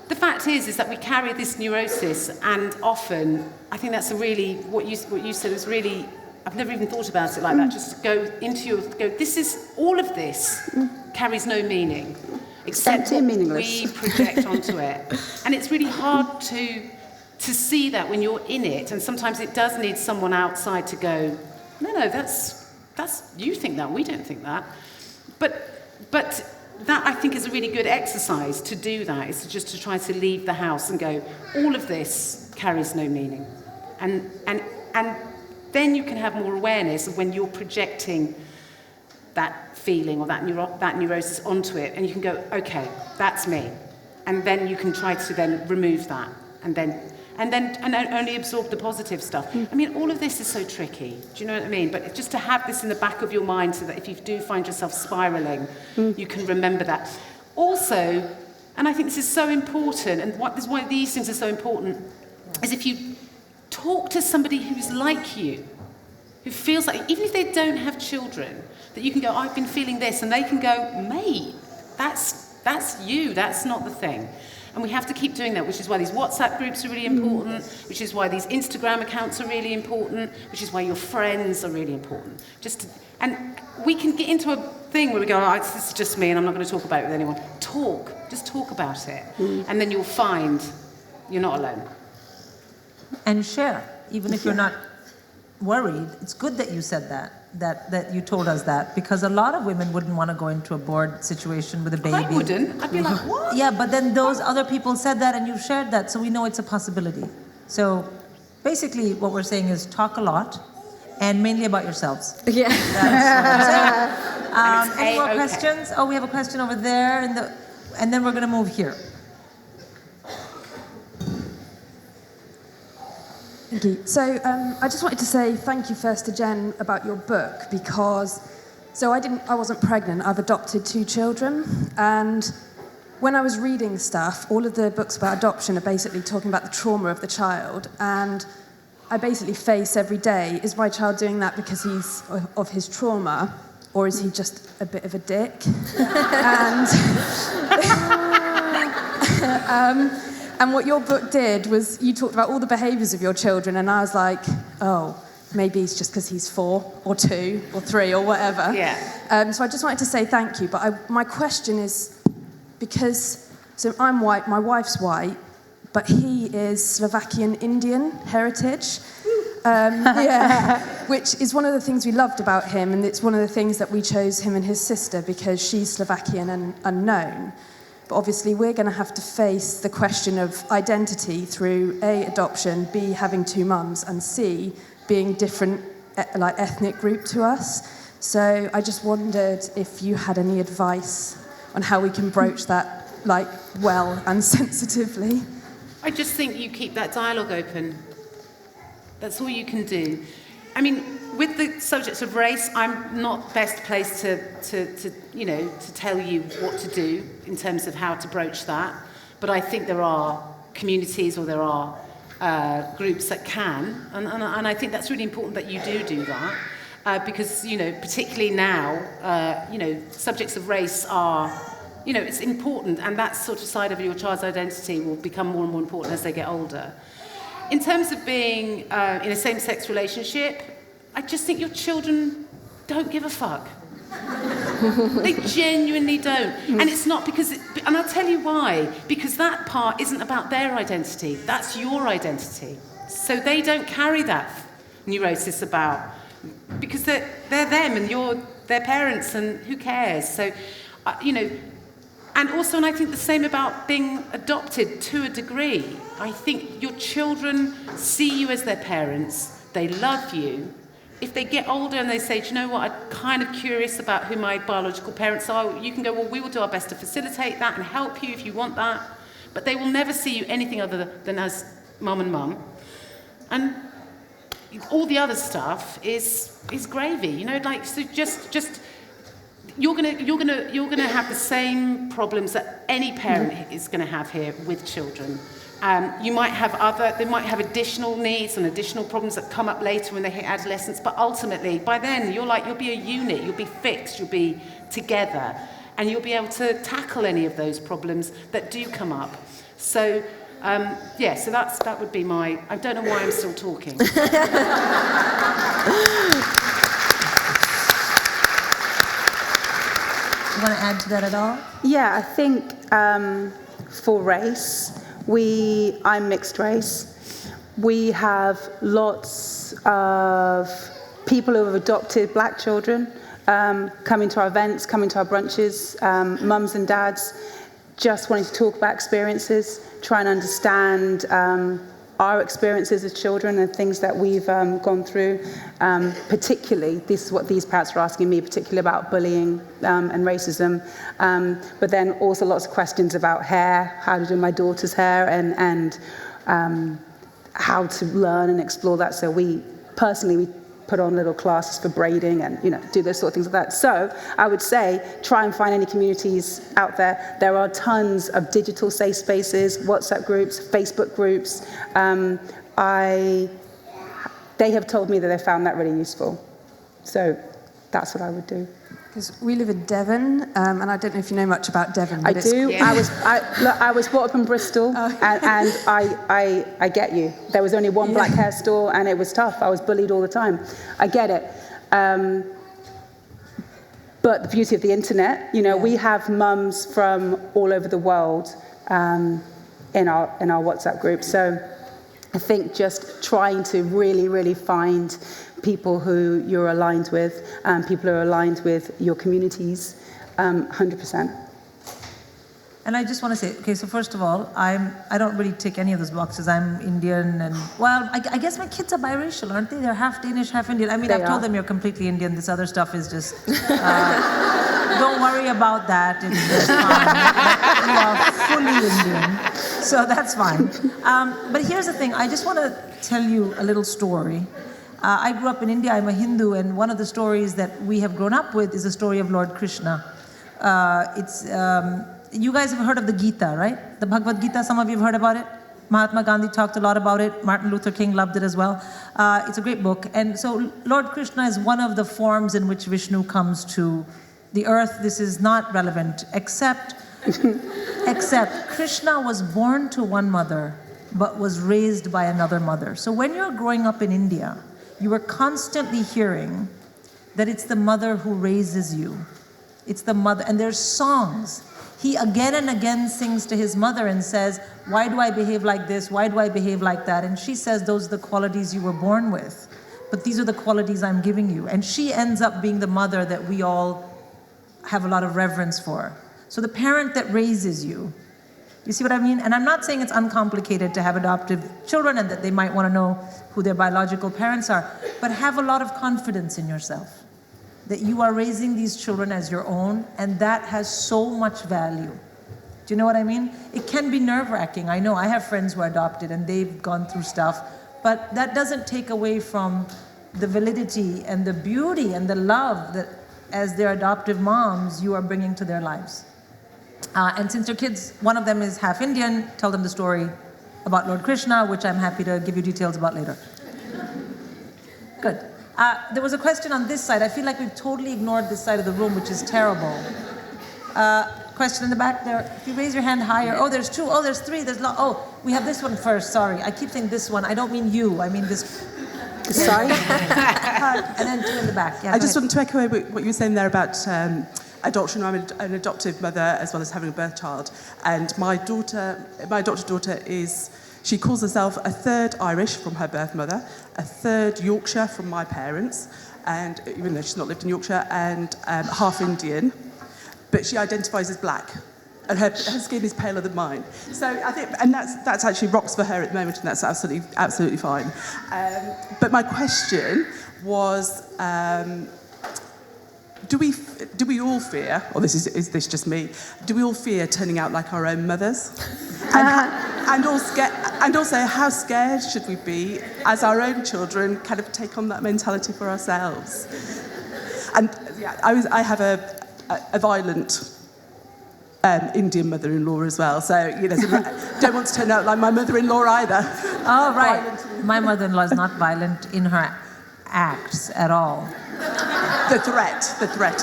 the fact is that we carry this neurosis, and often, I think that's what you said is really, I've never even thought about it like that. Just this is, all of this carries no meaning, except what we project onto it. And it's really hard to see that when you're in it, and sometimes it does need someone outside to go, no, that's you think that, we don't think that. But that, I think, is a really good exercise to do that, is just to try to leave the house and go, all of this carries no meaning. And then you can have more awareness of when you're projecting that feeling or that neurosis onto it, and you can go, okay, that's me. And then you can try to then remove that, and only absorb the positive stuff. I mean, all of this is so tricky. Do you know what I mean? But just to have this in the back of your mind so that if you do find yourself spiraling, you can remember that. Also, and I think this is so important, and this is why these things are so important, is if you talk to somebody who's like you, who feels like, even if they don't have children, that you can go, I've been feeling this, and they can go, mate, that's you, that's not the thing. And we have to keep doing that, which is why these WhatsApp groups are really important, which is why these Instagram accounts are really important, which is why your friends are really important. And we can get into a thing where we go, this is just me and I'm not going to talk about it with anyone. Just talk about it. And then you'll find you're not alone. And share, even if you're not worried. It's good that you said that you told us that, because a lot of women wouldn't want to go into a board situation with a baby. I wouldn't. I'd be like, what? Yeah, but then those other people said that and you shared that, so we know it's a possibility. So basically what we're saying is talk a lot and mainly about yourselves. Yeah. That's any more questions? Oh, we have a question over there, and then we're going to move here. Thank you. So I just wanted to say thank you first to Jen about your book, because I wasn't pregnant. I've adopted 2 children, and when I was reading stuff, all of the books about adoption are basically talking about the trauma of the child, and I basically face every day, is my child doing that because he's of his trauma, or is he just a bit of a dick? And what your book did was you talked about all the behaviours of your children, and I was like, oh, maybe it's just because he's 4 or 2 or 3 or whatever. Yeah. So I just wanted to say thank you. But my question is, so I'm white, my wife's white, but he is Slovakian Indian heritage. Which is one of the things we loved about him, and it's one of the things that we chose him and his sister, because she's Slovakian and unknown. But obviously we're going to have to face the question of identity through A, adoption, B, having 2 mums, and C, being different ethnic group to us. So I just wondered if you had any advice on how we can broach that well and sensitively. I just think you keep that dialogue open. That's all you can do. I mean, with the subjects of race, I'm not best placed to tell you what to do in terms of how to broach that. But I think there are communities, or there are groups that can, and I think that's really important that you do that, because particularly now, subjects of race are, it's important, and that sort of side of your child's identity will become more and more important as they get older. In terms of being in a same-sex relationship, I just think your children don't give a fuck. They genuinely don't. And it's not because, and I'll tell you why, because that part isn't about their identity, that's your identity. So they don't carry that neurosis about, because they're them and you're their parents, and who cares? So, and also, and I think the same about being adopted to a degree. I think your children see you as their parents, they love you, if they get older and they say, do you know what, I'm kind of curious about who my biological parents are, you can go, well, we will do our best to facilitate that and help you if you want that. But they will never see you anything other than as mum and mum. And all the other stuff is gravy, you know, like, so just you're gonna have the same problems that any parent is gonna have here with children. They might have additional needs and additional problems that come up later when they hit adolescence, but ultimately, by then, you'll be a unit, you'll be fixed, you'll be together, and you'll be able to tackle any of those problems that do come up. So, so that would be my, I don't know why I'm still talking. You want to add to that at all? Yeah, I think for race, I'm mixed race. We have lots of people who have adopted black children coming to our events, coming to our brunches, mums and dads, just wanting to talk about experiences, try and understand our experiences as children and things that we've gone through. Particularly, this is what these parents are asking me, particularly about bullying and racism. But then also lots of questions about hair, how to do my daughter's hair, and how to learn and explore that. So we put on little classes for braiding and, do those sort of things like that. So I would say, try and find any communities out there. There are tons of digital safe spaces, WhatsApp groups, Facebook groups. They have told me that they found that really useful. So that's what I would do. Because we live in Devon, and I don't know if you know much about Devon. I do. Yeah. I was brought up in Bristol, and I get you. There was only one black hair store, and it was tough. I was bullied all the time. I get it. But the beauty of the internet, we have mums from all over the world in our WhatsApp group. So I think just trying to really, really find people who you're aligned with, people who are aligned with your communities, 100%. And I just want to say, okay, so first of all, I don't really tick any of those boxes. I'm Indian, and I guess my kids are biracial, aren't they? They're half Danish, half Indian. I mean, I've told them you're completely Indian. This other stuff is just, don't worry about that. It's just fine. You are fully Indian, so that's fine. But here's the thing. I just want to tell you a little story. I grew up in India. I'm a Hindu, and one of the stories that we have grown up with is the story of Lord Krishna. You guys have heard of the Gita, right? The Bhagavad Gita, some of you have heard about it. Mahatma Gandhi talked a lot about it. Martin Luther King loved it as well. It's a great book. And so Lord Krishna is one of the forms in which Vishnu comes to the earth. This is not relevant, except Krishna was born to one mother, but was raised by another mother. So when you're growing up in India, you are constantly hearing that it's the mother who raises you. It's the mother, and there's songs. He again and again sings to his mother and says, why do I behave like this? Why do I behave like that? And she says, those are the qualities you were born with. But these are the qualities I'm giving you. And she ends up being the mother that we all have a lot of reverence for. So the parent that raises you, you see what I mean? And I'm not saying it's uncomplicated to have adoptive children and that they might want to know who their biological parents are, but have a lot of confidence in yourself that you are raising these children as your own, and that has so much value. Do you know what I mean? It can be nerve-wracking. I know I have friends who are adopted and they've gone through stuff, but that doesn't take away from the validity and the beauty and the love that as their adoptive moms you are bringing to their lives. And since your kids, one of them is half Indian, tell them the story about Lord Krishna, which I'm happy to give you details about later. Good. There was a question on this side. I feel like we've totally ignored this side of the room, which is terrible. Question in the back there. If you raise your hand higher. Oh, there's two. Oh, there's three. We have this one first. Sorry. I keep saying this one. I don't mean you. I mean this. Sorry? And then two in the back. Yeah, I just want to echo what you were saying there about adoption. I'm an adoptive mother as well as having a birth child. And my adopted daughter she calls herself a third Irish from her birth mother, a third Yorkshire from my parents, and even though she's not lived in Yorkshire, and half Indian, but she identifies as black, and her skin is paler than mine. So I think, and that's actually rocks for her at the moment, and that's absolutely fine. But my question was, do we all fear, or is this just me? Do we all fear turning out like our own mothers? And also, how scared should we be as our own children kind of take on that mentality for ourselves? And yeah, I have a violent Indian mother-in-law as well, so don't want to turn out like my mother-in-law either. Oh, right. My mother-in-law is not violent in her acts at all. The threat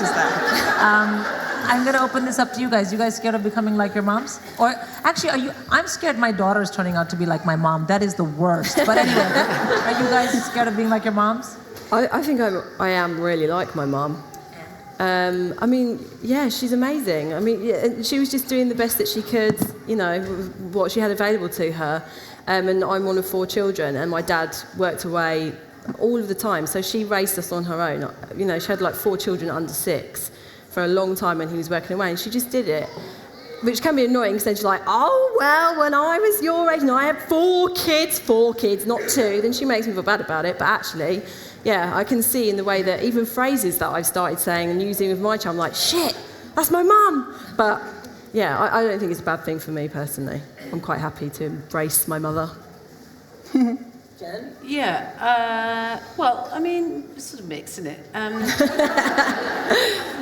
is there. I'm going to open this up to you guys. You guys scared of becoming like your moms? Or actually, I'm scared my daughter is turning out to be like my mom. That is the worst. But anyway, are you guys scared of being like your moms? I think I am really like my mum. I mean, yeah, she's amazing. I mean, yeah, she was just doing the best that she could, with what she had available to her. And I'm one of 4 children, and my dad worked away all of the time. So she raised us on her own. She had like 4 children under 6 for a long time when he was working away, and she just did it. Which can be annoying, because then she's like, oh, well, when I was your age, I had 4 kids, not 2. Then she makes me feel bad about it, but actually, yeah, I can see in the way that even phrases that I've started saying and using with my child, I'm like, shit, that's my mum. But yeah, I don't think it's a bad thing for me personally. I'm quite happy to embrace my mother. Jen? Yeah, well, I mean, it's sort of mixed, isn't it?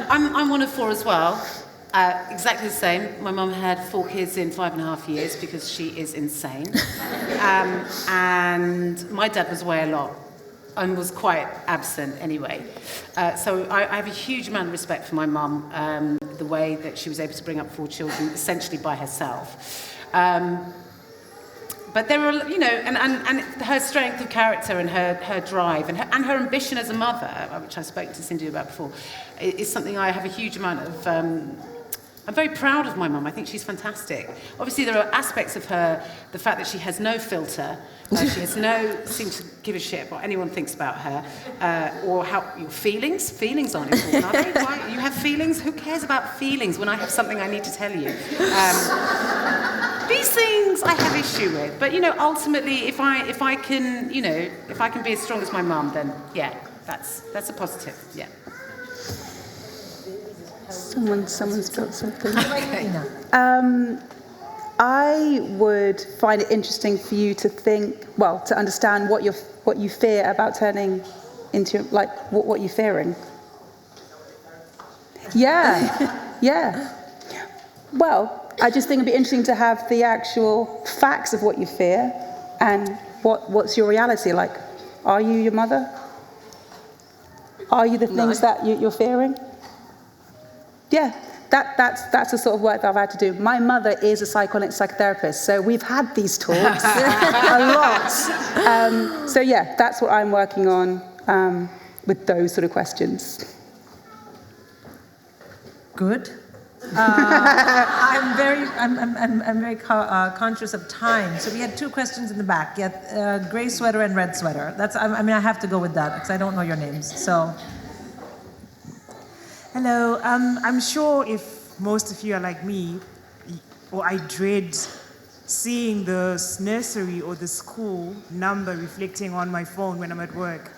I'm one of 4 as well. Exactly the same. My mum had 4 kids in 5.5 years because she is insane. And my dad was away a lot and was quite absent anyway. So I have a huge amount of respect for my mum, the way that she was able to bring up 4 children essentially by herself. But there are, and her strength of character and her drive and her ambition as a mother, which I spoke to Cindy about before, is something I have a huge amount of. I'm very proud of my mum. I think she's fantastic. Obviously, there are aspects of her, the fact that she has no filter, she has seems to give a shit what anyone thinks about her, or how your feelings aren't important, are they? Why? You have feelings? Who cares about feelings when I have something I need to tell you? These things I have issue with, but ultimately, if I can be as strong as my mum, then yeah, that's a positive. Yeah. Someone's got something. Okay. I would find it interesting for you to to understand what you fear about turning into, like, what you're fearing. Yeah, yeah. Well, I just think it'd be interesting to have the actual facts of what you fear and what's your reality like. Are you your mother? Are you the things that you're fearing? Yeah, that's the sort of work that I've had to do. My mother is a psychotherapist, so we've had these talks a lot. So yeah, that's what I'm working on with those sort of questions. Good. I'm very conscious of time. So we had 2 questions in the back. Yeah, gray sweater and red sweater. I have to go with that because I don't know your names. So. Hello. I'm sure if most of you are like me, or I dread seeing the nursery or the school number reflecting on my phone when I'm at work.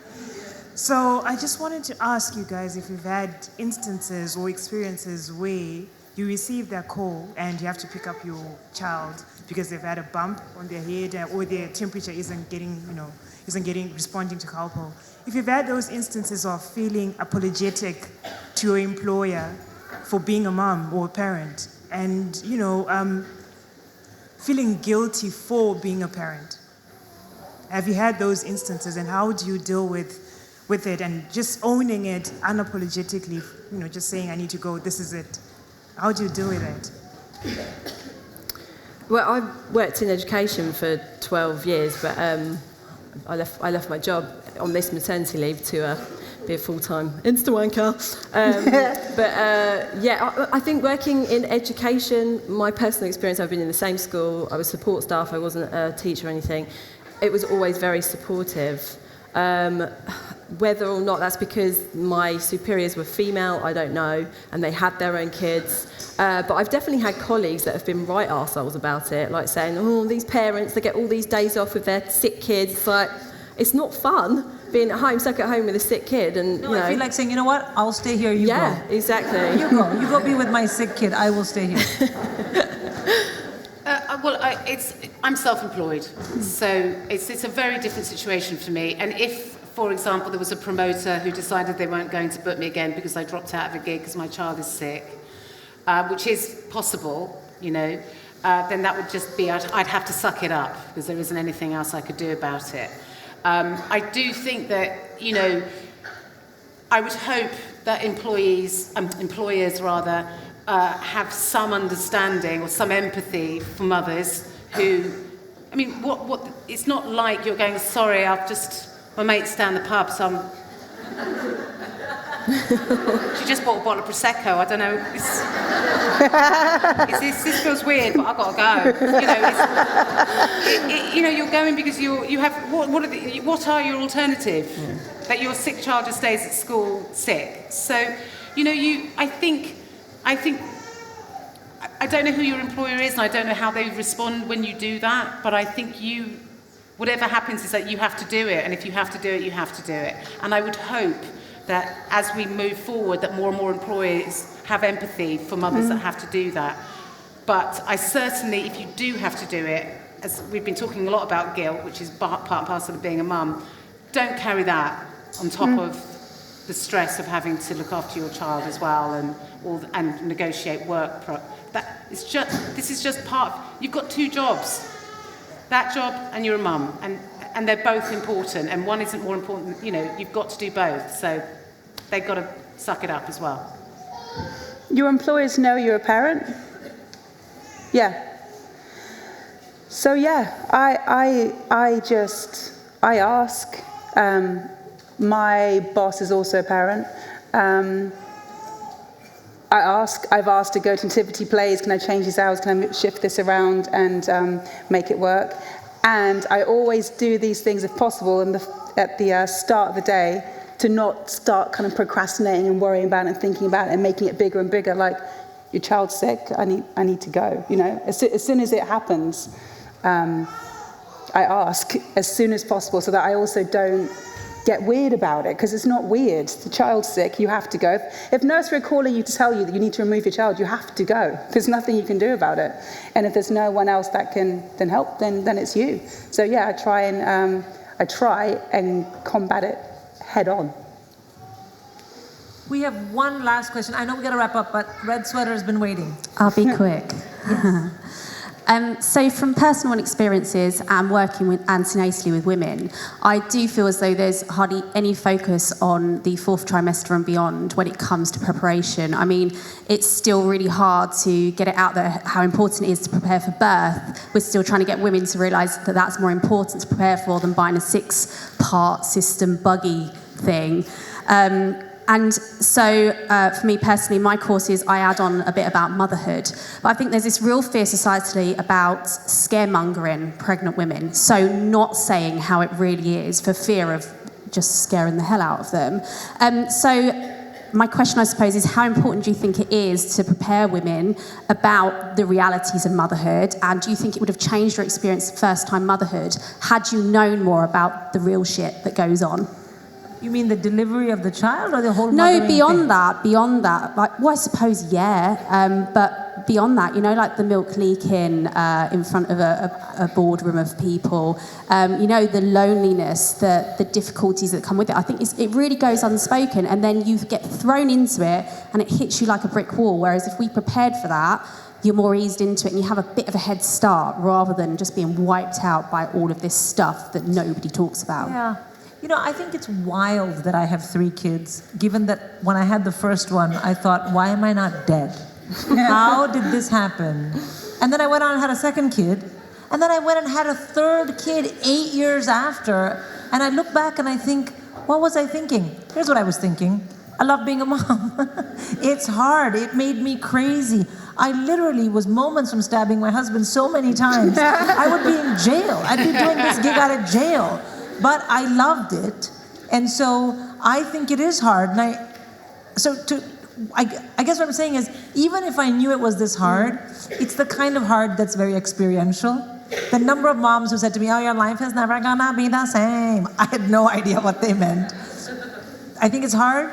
So I just wanted to ask you guys if you've had instances or experiences where you receive that call and you have to pick up your child because they've had a bump on their head or their temperature isn't responding to Calpol. If you've had those instances of feeling apologetic to your employer for being a mom or a parent and, feeling guilty for being a parent, have you had those instances and how do you deal with it and just owning it unapologetically, just saying I need to go, this is it. How do you deal with it? Well, I've worked in education for 12 years, but I left my job on this maternity leave to be a full-time Insta-wanker. I think working in education, my personal experience, I've been in the same school, I was support staff, I wasn't a teacher or anything. It was always very supportive. Whether or not that's because my superiors were female, I don't know, and they had their own kids. But I've definitely had colleagues that have been right arseholes about it, like saying, oh, these parents, they get all these days off with their sick kids. It's like, it's not fun. being at home, stuck at home with a sick kid, and No, I feel like saying, you know what? I'll stay here. You go. Yeah, exactly. You go. You go be with my sick kid. I will stay here. I'm self-employed, so it's a very different situation for me. And if, for example, there was a promoter who decided they weren't going to book me again because I dropped out of a gig because my child is sick, which is possible, you know, then that would just be, I'd have to suck it up because there isn't anything else I could do about it. I do think that, you know, I would hope that employers have some understanding or some empathy for mothers who, I mean, it's not like you're going, sorry, my mate's down the pub, so she just bought a bottle of Prosecco, I don't know, this feels weird, but I've got to go. You're going because you have, what are your alternative? That your sick child just stays at school sick. So, I don't know who your employer is, and I don't know how they respond when you do that, but I think whatever happens is that you have to do it, and if you have to do it, you have to do it. And I would hope that as we move forward, that more and more employers have empathy for mothers that have to do that. But I certainly, if you do have to do it, as we've been talking a lot about guilt, which is part and parcel of being a mum, don't carry that on top of the stress of having to look after your child as well and negotiate work. This is just part. You've got two jobs, that job and you're a mum, and they're both important, and one isn't more important. You know, you've got to do both, so they've got to suck it up as well. Your employers know you're a parent? Yeah. So yeah, I ask. My boss is also a parent. I've asked to go to nativity plays, can I change these hours, can I shift this around and make it work? And I always do these things if possible at the start of the day to not start kind of procrastinating and worrying about it and thinking about it and making it bigger and bigger, like, your child's sick, I need to go, you know? As soon as it happens, I ask as soon as possible so that I also don't get weird about it, because it's not weird. The child's sick, you have to go. If nursery are calling you to tell you that you need to remove your child, you have to go. There's nothing you can do about it. And if there's no one else that can help, then it's you. So yeah, I try and combat it head on. We have one last question. I know we got to wrap up, but Red Sweater has been waiting. I'll be quick. So from personal experiences and working with antenatally with women, I do feel as though there's hardly any focus on the fourth trimester and beyond when it comes to preparation. I mean, it's still really hard to get it out there how important it is to prepare for birth. We're still trying to get women to realise that that's more important to prepare for than buying a 6-part system buggy thing. And so, for me personally, my courses, I add on a bit about motherhood. But I think there's this real fear societally about scaremongering pregnant women. So not saying how it really is for fear of just scaring the hell out of them. So my question, I suppose, is how important do you think it is to prepare women about the realities of motherhood? And do you think it would have changed your experience of first-time motherhood had you known more about the real shit that goes on? You mean the delivery of the child or the whole No, beyond that. Like, well, I suppose, yeah. But beyond that, you know, like the milk leaking in front of a boardroom of people, you know, the loneliness, the difficulties that come with it. I think it really goes unspoken, and then you get thrown into it and it hits you like a brick wall. Whereas if we prepared for that, you're more eased into it and you have a bit of a head start rather than just being wiped out by all of this stuff that nobody talks about. Yeah. You know, I think it's wild that I have 3 kids, given that when I had the first one, I thought, why am I not dead? How did this happen? And then I went on and had a second kid, and then I went and had a third kid 8 years after, and I look back and I think, what was I thinking? Here's what I was thinking. I love being a mom. It's hard. It made me crazy. I literally was moments from stabbing my husband so many times. I would be in jail. I'd be doing this gig out of jail. But I loved it, and so I think it is hard. And I guess what I'm saying is, even if I knew it was this hard, it's the kind of hard that's very experiential. The number of moms who said to me, oh, your life is never gonna be the same. I had no idea what they meant. I think it's hard,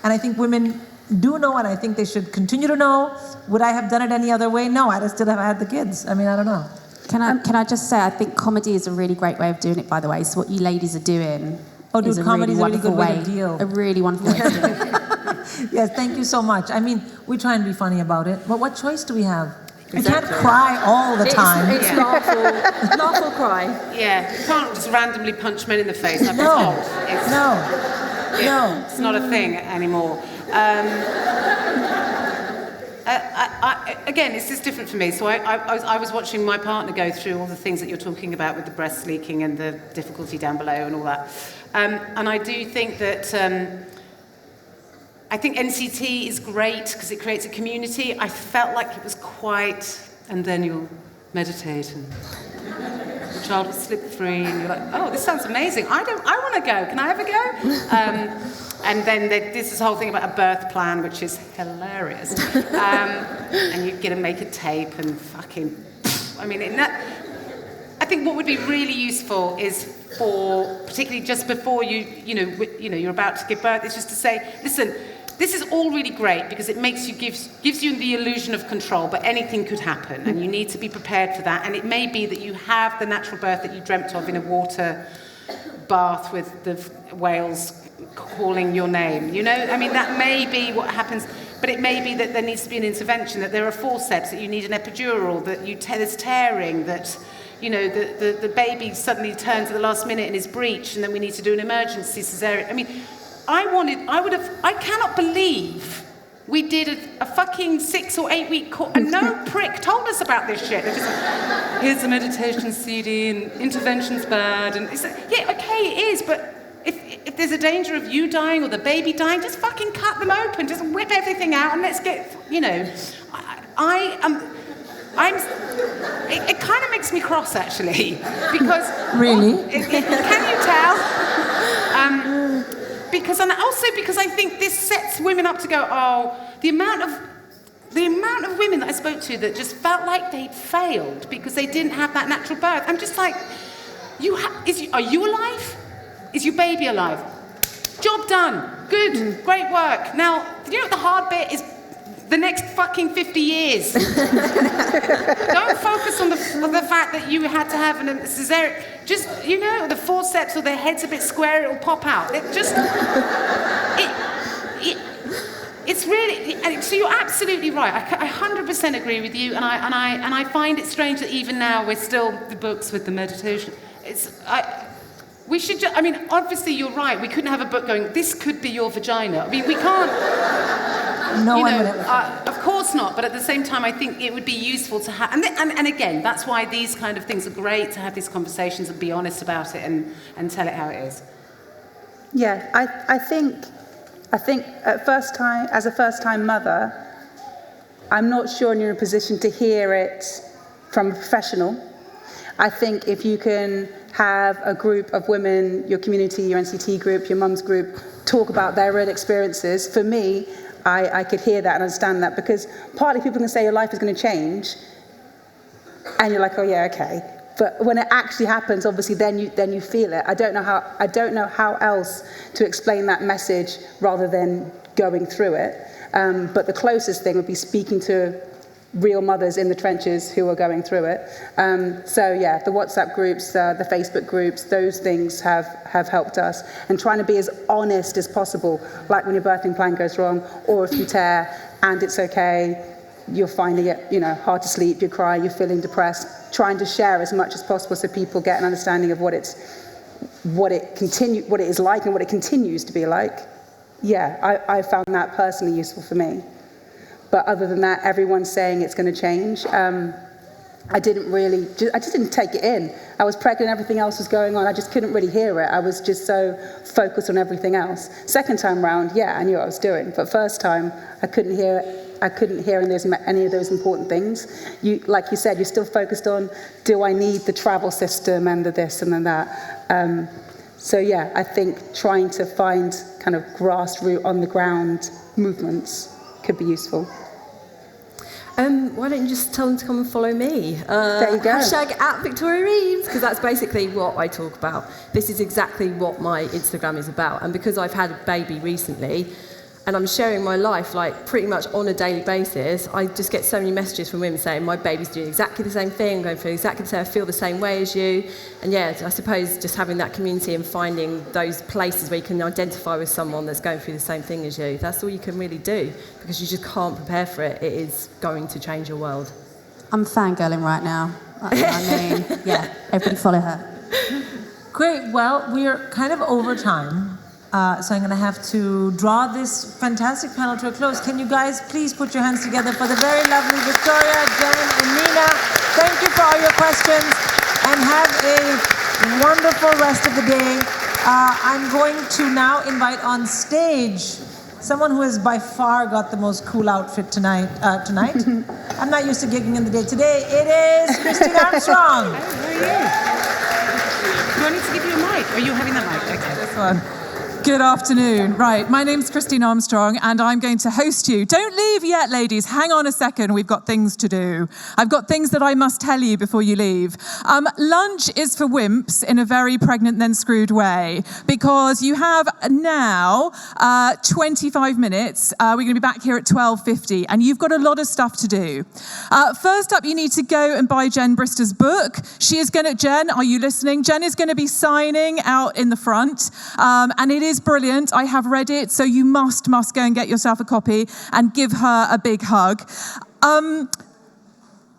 and I think women do know, and I think they should continue to know. Would I have done it any other way? No, I'd have still have had the kids. I mean, I don't know. Can I just say, I think comedy is a really great way of doing it, by the way. So what you ladies are doing is comedy is a really good way to deal. A really wonderful way to do it. Yes, thank you so much. I mean, we try and be funny about it, but what choice do we have? We can't cry all the time. It's laugh or cry. Yeah, you can't just randomly punch men in the face. I've been No, told. no. It's not a thing anymore. Again, it's just different for me. So I was watching my partner go through all the things that you're talking about with the breast leaking and the difficulty down below and all that. And I do think that I think NCT is great because it creates a community. I felt like it was quite, and then you'll meditate and the child will slip free and you're like, oh, this sounds amazing. I want to go. Can I ever go? And then there's this whole thing about a birth plan, which is hilarious. And you get to make a tape and fucking, I mean, I think what would be really useful is for, particularly just before you're about to give birth, is just to say, listen, this is all really great because it gives you the illusion of control, but anything could happen, and you need to be prepared for that. And it may be that you have the natural birth that you dreamt of in a water bath with the whales calling your name. You know, I mean, that may be what happens, but it may be that there needs to be an intervention, that there are forceps, that you need an epidural, that there's tearing, that the baby suddenly turns at the last minute and is breached, and then we need to do an emergency cesarean. I mean, I cannot believe we did a fucking 6 or 8 week course, and no prick told us about this shit. They're just like, here's a meditation CD, and intervention's bad, and it's like, yeah, okay, it is, but if there's a danger of you dying or the baby dying, just fucking cut them open, just whip everything out, and let's get, it kind of makes me cross, actually, because... Really? Can you tell? And also because I think this sets women up to go, oh, the amount of women that I spoke to that just felt like they'd failed because they didn't have that natural birth. I'm just like, are you alive? Is your baby alive? Job done. Good. Great work. Now, you know what the hard bit is? The next fucking 50 years. Don't focus on the fact that you had to have a cesarean. Just, the forceps or their head's a bit square, it'll pop out. It's really, so you're absolutely right. I 100% agree with you, and I find it strange that even now we're still the books with the meditation. We should just, obviously you're right. We couldn't have a book going, this could be your vagina. I mean, we can't. No one would ever. Of course not, but at the same time, I think it would be useful to have, and again, that's why these kind of things are great, to have these conversations and be honest about it and tell it how it is. Yeah, I think as a first-time mother, I'm not sure you're in a position to hear it from a professional. I think if you can have a group of women, your community, your NCT group, your mum's group, talk about their real experiences, for me, I could hear that and understand that, because partly people can say your life is going to change, and you're like, oh yeah, okay. But when it actually happens, obviously, then you feel it. I don't know how else to explain that message rather than going through it. But the closest thing would be speaking to real mothers in the trenches who are going through it. So yeah, the WhatsApp groups, the Facebook groups, those things have helped us. And trying to be as honest as possible, like when your birthing plan goes wrong, or if you tear and it's okay, you're finding it, hard to sleep, you cry, you're feeling depressed. Trying to share as much as possible so people get an understanding of what it is like and what it continues to be like. Yeah, I found that personally useful for me. But other than that, everyone's saying it's going to change. I just didn't take it in. I was pregnant, everything else was going on. I just couldn't really hear it. I was just so focused on everything else. Second time round, yeah, I knew what I was doing. But first time, I couldn't hear any of those important things. Like you said, you're still focused on, do I need the travel system and the this and then that? So yeah, I think trying to find kind of grassroots, on the ground movements could be useful. Why don't you just tell them to come and follow me? There you go. Hashtag @VictoriaReeves, because that's basically what I talk about. This is exactly what my Instagram is about. And because I've had a baby recently, and I'm sharing my life like pretty much on a daily basis, I just get so many messages from women saying, my baby's doing exactly the same thing, I'm going through exactly the same, I feel the same way as you. And yeah, I suppose just having that community and finding those places where you can identify with someone that's going through the same thing as you, that's all you can really do, because you just can't prepare for it. It is going to change your world. I'm fangirling right now. I mean, yeah, everybody follow her. Great. Well, we're kind of over time. So I'm going to have to draw this fantastic panel to a close. Can you guys please put your hands together for the very lovely Victoria, Jen, and Nina. Thank you for all your questions, and have a wonderful rest of the day. I'm going to now invite on stage someone who has by far got the most cool outfit tonight. I'm not used to gigging in the day. Today it is Christine Armstrong. How are you? Do I need to give you a mic? Are you having that mic? Okay. This one. Good afternoon. Right, my name's Christine Armstrong and I'm going to host you. Don't leave yet, ladies. Hang on a second. We've got things to do. I've got things that I must tell you before you leave. Lunch is for wimps in a very pregnant then screwed way, because you have now 25 minutes. We're going to be back here at 12:50 and you've got a lot of stuff to do. First up, you need to go and buy Jen Brister's book. She is going to, Jen, are you listening? Jen is going to be signing out in the front, and it is brilliant. I have read it, so you must go and get yourself a copy and give her a big hug.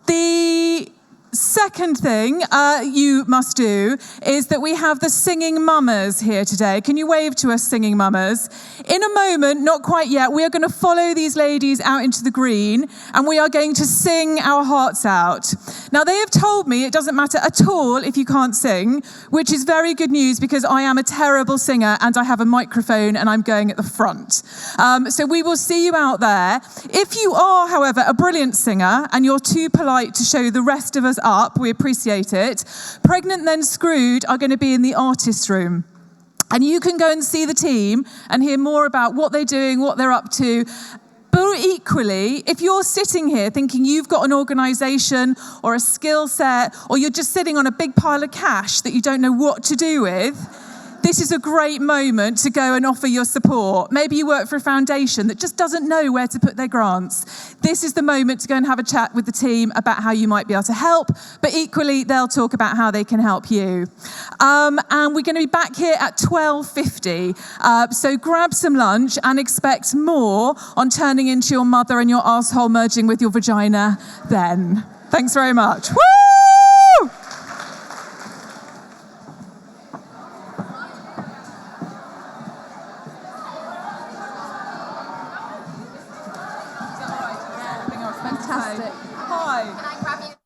The second thing you must do is that we have the singing mummers here today. Can you wave to us, singing mummers? In a moment, not quite yet, we are going to follow these ladies out into the green and we are going to sing our hearts out. Now, they have told me it doesn't matter at all if you can't sing, which is very good news because I am a terrible singer and I have a microphone and I'm going at the front. So we will see you out there. If you are, however, a brilliant singer and you're too polite to show the rest of us up, we appreciate it. Pregnant Then Screwed are going to be in the artist's room. And you can go and see the team and hear more about what they're doing, what they're up to. But equally, if you're sitting here thinking you've got an organisation or a skill set, or you're just sitting on a big pile of cash that you don't know what to do with, this is a great moment to go and offer your support. Maybe you work for a foundation that just doesn't know where to put their grants. This is the moment to go and have a chat with the team about how you might be able to help, but equally they'll talk about how they can help you. And we're going to be back here at 12:50. So grab some lunch and expect more on turning into your mother and your arsehole merging with your vagina then. Thanks very much. Woo! Fantastic. Hi. Can I grab you?